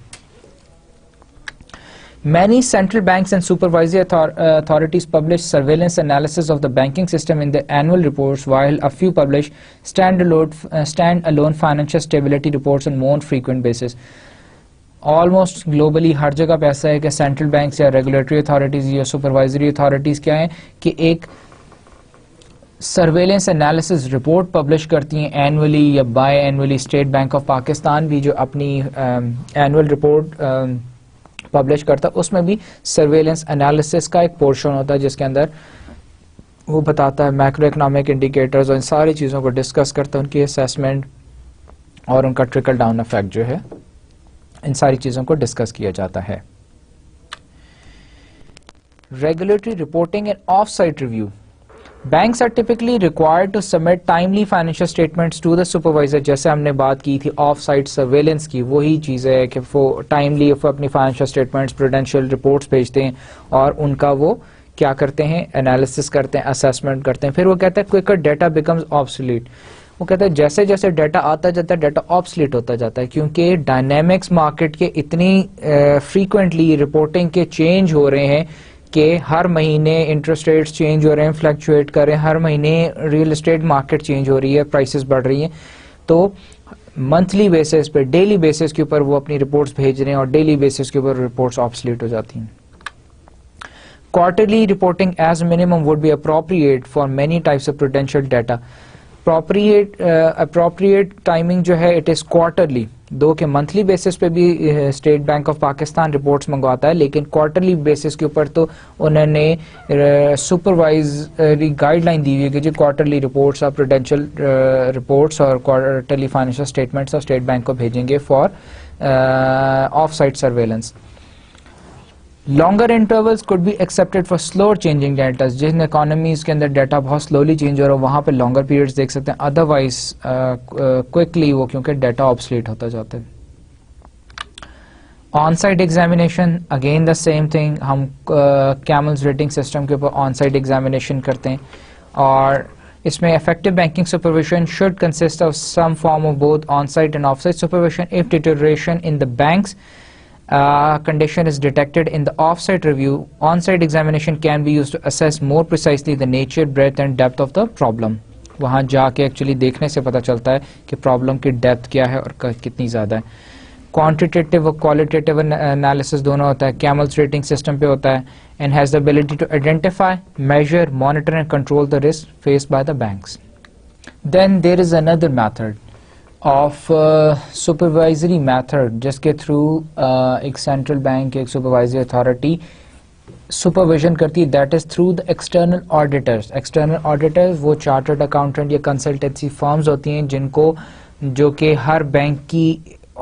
Many central banks and supervisory authorities publish surveillance analysis of the banking system in their annual reports, while a few publish stand-alone financial stability reports on more frequent basis. Almost globally ہر جگہ پہ ایسا ہے کہ central banks یا regulatory authorities یا supervisory authorities کیا ہیں کہ ایک سرویلنس انالیسس رپورٹ پبلش کرتی ہیں اینولی یا by annually. State bank of Pakistan بھی جو اپنی اینول رپورٹ پبلش کرتا ہے اس میں بھی سرویلنس انالیسس کا ایک پورشن ہوتا ہے جس کے اندر وہ بتاتا ہے میکرو اکنامک انڈیکیٹرز اور ان ساری چیزوں کو ڈسکس کرتا ہے، ان کی اسیسمنٹ اور ان کا ٹرکل ڈاؤن افیکٹ جو ہے، ان ساری چیزوں کو ڈسکس کیا جاتا ہے. Regulatory reporting and of sight review. Banks are typically required to submit timely financial statements to the supervisor. جیسے ہم نے بات کی تھی آف سائٹ سرویلنس کی، وہی چیز ہے کہ وہ ٹائملی اپنی فائنینشیل اسٹیٹمنٹس، پروڈینشیل رپورٹس بھیجتے ہیں اور ان کا وہ کیا کرتے ہیں؟ انالیسس کرتے ہیں، اسیسمنٹ کرتے ہیں. پھر وہ کہتے ہیں کوئکر ڈیٹا بیکمز آبسلیٹ. وہ کہتے ہیں جیسے جیسے ڈیٹا آتا جاتا ہے ڈیٹا آبسلیٹ ہوتا جاتا ہے کیونکہ ڈائنامکس مارکیٹ کے اتنی فریکوینٹلی رپورٹنگ کے چینج ہو رہے ہیں کہ ہر مہینے انٹرسٹ ریٹس چینج ہو رہے ہیں، فلیکچویٹ کر رہے ہیں، ہر مہینے ریئل اسٹیٹ مارکیٹ چینج ہو رہی ہے، پرائسز بڑھ رہی ہیں. تو منتھلی بیسس پہ، ڈیلی بیسس کے اوپر وہ اپنی رپورٹس بھیج رہے ہیں اور ڈیلی بیسس کے اوپر رپورٹس آبسلیٹ ہو جاتی ہیں. Quarterly reporting as minimum would be appropriate for many types of prudential data. Appropriate timing جو ہے it is quarterly. دو کہ منتھلی بیسس پہ بھی state bank of Pakistan reports منگواتا ہے, لیکن کوارٹرلی بیسس کے اوپر تو انہوں نے سپروائزری گائیڈ لائن دی ہوئی ہے کہ جی کوارٹرلی رپورٹس اور پروڈینشیل رپورٹس اور کوارٹرلی فائنینشیل اسٹیٹمنٹس اور اسٹیٹ بینک کو بھیجیں گے for of site surveillance. Longer intervals could be accepted for slower changing data. جن economies کے اندر ڈیٹا بہت slowly change ہو رہا ہے وہاں پہ longer periods دیکھ سکتے ہیں, otherwise quickly وہ کیونکہ ڈیٹا obsolete ہوتا جاتا ہے. On-site examination again the same thing. ہم Camel's rating system کے اوپر on-site examination کرتے ہیں, اور اس میں effective banking supervision should consist of some form of both on-site and off-site supervision. If deterioration in the bank's condition is detected in the off-site review, on-site examination can be used to assess more precisely the nature, breadth and depth of the problem. وہاں جا کے actually دیکھنے سے پتہ چلتا ہے کہ problem کی ڈیپتھ کیا ہے اور کتنی زیادہ ہے. کوانٹیٹیو اور کوالٹیٹیو انالیسس دونوں ہوتا ہے, کیملز ریٹنگ سسٹم پہ ہوتا ہے, and has the ability to identify, measure, monitor and control the risk faced by the banks. Then there is another method of supervisory method جس کے تھرو ایک سینٹرل بینک ایک سپروائزری اتھارٹی سپرویژن کرتی ہے, that is through the external auditors. External auditors وہ chartered accountant یا consultancy firms ہوتی ہیں جن کو جو کہ ہر بینک کی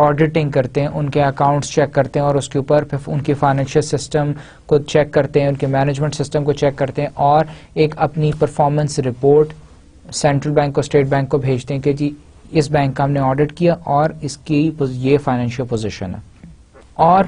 آڈیٹنگ کرتے ہیں, ان کے اکاؤنٹس چیک کرتے ہیں اور اس کے اوپر ان کے فائنینشیل سسٹم کو چیک کرتے ہیں, ان کے مینجمنٹ سسٹم کو چیک کرتے ہیں, اور ایک اپنی پرفارمنس رپورٹ سینٹرل بینک کو اسٹیٹ بینک کو بھیجتے ہیں کہ جی اس بینک کا ہم نے آڈٹ کیا اور اس کی یہ فائنینشیل پوزیشن ہے. اور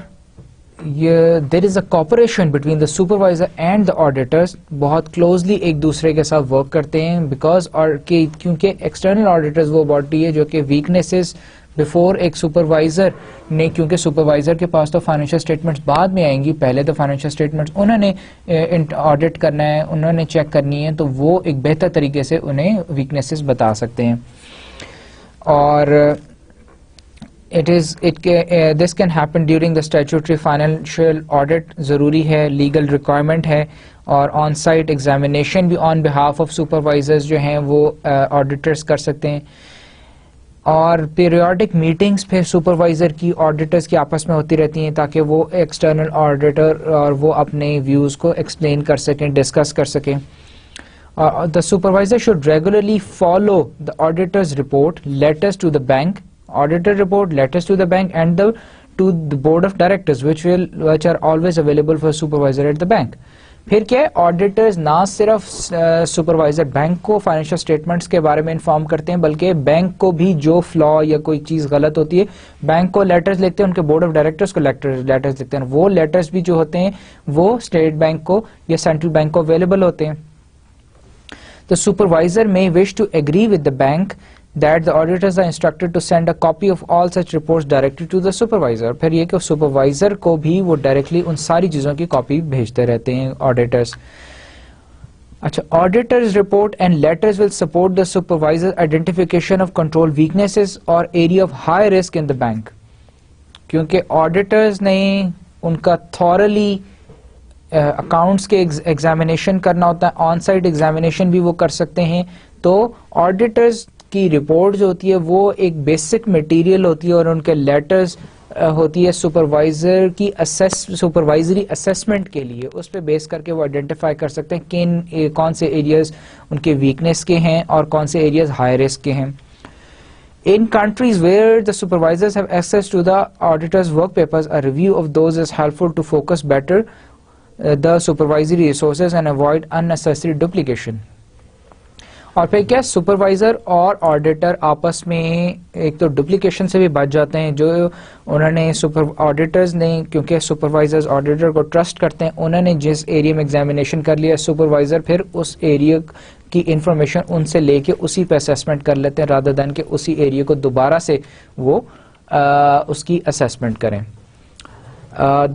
there is a cooperation between the supervisor and the auditors, بہت کلوزلی ایک دوسرے کے ساتھ ورک کرتے ہیں, بیکاز کیونکہ ایکسٹرنل آڈیٹرز وہ باڈی ہے جو کہ ویکنیسز بفور ایک سپروائزر نے, کیونکہ سپروائزر کے پاس تو فائنینشیل اسٹیٹمنٹس بعد میں آئیں گی, پہلے تو فائنینشیل اسٹیٹمنٹس انہوں نے آڈٹ کرنا ہے, انہوں نے چیک کرنی ہے, تو وہ ایک بہتر طریقے سے انہیں ویکنیسز بتا سکتے ہیں. اور this can happen during the statutory financial audit, ضروری ہے, legal requirement ہے, اور آن سائٹ ایگزامینیشن بھی آن بہاف آف سپروائزرز جو ہیں وہ آڈیٹرز کر سکتے ہیں. اور پیریوڈک میٹنگز پھر سپروائزر کی آڈیٹرز کی آپس میں ہوتی رہتی ہیں تاکہ وہ ایکسٹرنل آڈیٹر اور وہ اپنے ویوز کو ایکسپلین کر سکیں, ڈسکس کر سکیں. The supervisor should regularly follow the auditor's report, letters to the bank, auditor report, letters to the bank, and to the board of directors, which are always available for supervisor at the bank. پھر کیا ہے, auditors نہ صرف supervisor bank کو financial statements کے بارے میں inform کرتے ہیں, بلکہ بینک کو بھی جو فلا یا کوئی چیز غلط ہوتی ہے بینک کو لیٹرز لکھتے ہیں, ان کے بورڈ آف ڈائریکٹرز کو لیٹرز لکھتے ہیں, وہ لیٹرز بھی جو ہوتے ہیں وہ اسٹیٹ بینک کو یا سینٹرل بینک کو اویلیبل ہوتے ہیں. The supervisor may wish to agree with the bank that the auditors are instructed to send a copy of all such reports directly to the supervisor. پھر یہ کہ supervisor کو بھی وہ ڈائریکٹلی ان ساری چیزوں کی کاپی بھیجتے رہتے ہیں آڈیٹرز. اچھا, auditors report and letters will support the supervisor identification of control weaknesses اور area of high risk in the bank, کیونکہ آڈیٹرز نے ان کا تھورلی اکاؤنٹس کے ایگزامینیشن کرنا ہوتا ہے, آن سائٹ ایگزامینیشن بھی وہ کر سکتے ہیں. تو آڈیٹرز کی رپورٹ جو ہوتی ہے وہ ایک بیسک مٹیریل ہوتی ہے, اور ان کے لیٹرز ہوتی ہے سپروائزر کی سپروائزری اسیسمنٹ کے لیے, اس پہ بیس کر کے وہ آئیڈینٹیفائی کر سکتے ہیں کون سے ایریاز ان کے ویکنیس کے ہیں اور کون سے ایریاز ہائی رسک کے ہیں. In countries where the supervisors have access to the auditor's work papers, a review of those is helpful to focus better the supervisory resources and avoid unnecessary duplication. اور پھر کیا supervisor اور auditor آپس میں ایک تو ڈپلیکیشن سے بھی بچ جاتے ہیں, جو انہوں نے آڈیٹرز نے, کیونکہ سپروائزرز آڈیٹر کو ٹرسٹ کرتے ہیں, انہوں نے جس ایریا میں ایگزامینیشن کر لیا, سپروائزر پھر اس ایریا کی انفارمیشن ان سے لے کے اسی پہ اسیسمنٹ کر لیتے ہیں, رادر دین کہ اسی ایریا کو دوبارہ سے وہ اس کی اسیسمنٹ کریں.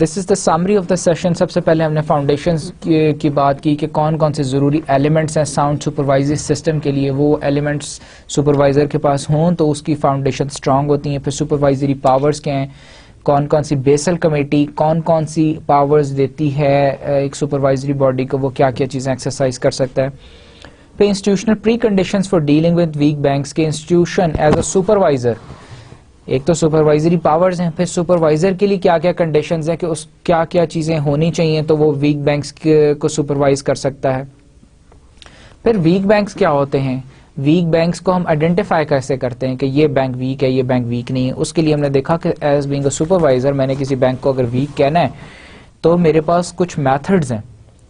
This is the summary of the session. سب سے پہلے ہم نے فاؤنڈیشنز کی بات کی کہ کون کون سے ضروری ایلیمنٹس ہیں ساؤنڈ سپروائزری سسٹم کے لیے. وہ ایلیمنٹس سپروائزر کے پاس ہوں تو اس کی فاؤنڈیشن اسٹرانگ ہوتی ہیں. پھر سپروائزری پاورز کیا ہیں, کون کون سی بیسل کمیٹی کون کون سی پاورز دیتی ہے ایک سپروائزری باڈی کو, وہ کیا کیا چیزیں ایکسرسائز کر سکتا ہے. پھر institutional preconditions for dealing with weak banks کے انسٹیٹیوشن ایز اے سپروائزر, ایک تو سپروائزری پاورز ہیں, پھر سپروائزر کے لیے کیا کیا کنڈیشنز ہیں کہ اس کیا کیا چیزیں ہونی چاہیے تو وہ ویک بینکس کو سپروائز کر سکتا ہے. پھر ویک بینکس کیا ہوتے ہیں, ویک بینکس کو ہم آئیڈینٹیفائی کیسے کرتے ہیں کہ یہ بینک ویک ہے یہ بینک ویک نہیں ہے. اس کے لیے ہم نے دیکھا کہ ایز بینگ اے سپروائزر میں نے کسی بینک کو اگر ویک کہنا ہے تو میرے پاس کچھ میتھڈز ہیں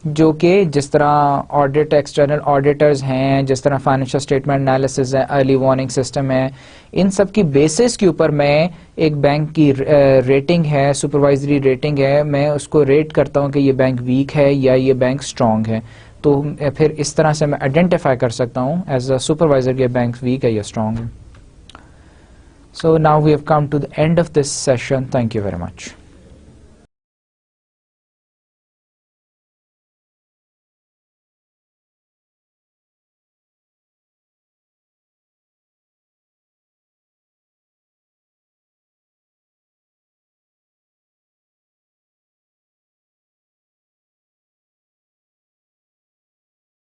جو کہ جس طرح آڈٹ ایکسٹرنل آڈیٹرز ہیں, جس طرح فائنینشیل اسٹیٹمنٹ انالیسز ہے, ارلی وارننگ سسٹم ہے, ان سب کی بیسس کے اوپر میں ایک بینک کی ریٹنگ ہے, سپروائزری ریٹنگ ہے, میں اس کو ریٹ کرتا ہوں کہ یہ بینک ویک ہے یا یہ بینک اسٹرانگ ہے. تو پھر اس طرح سے میں آئیڈینٹیفائی کر سکتا ہوں ایز اے سپروائزر کہ بینک ویک ہے یا اسٹرانگ ہے. So now we have come to the end of this session. Thank you very much.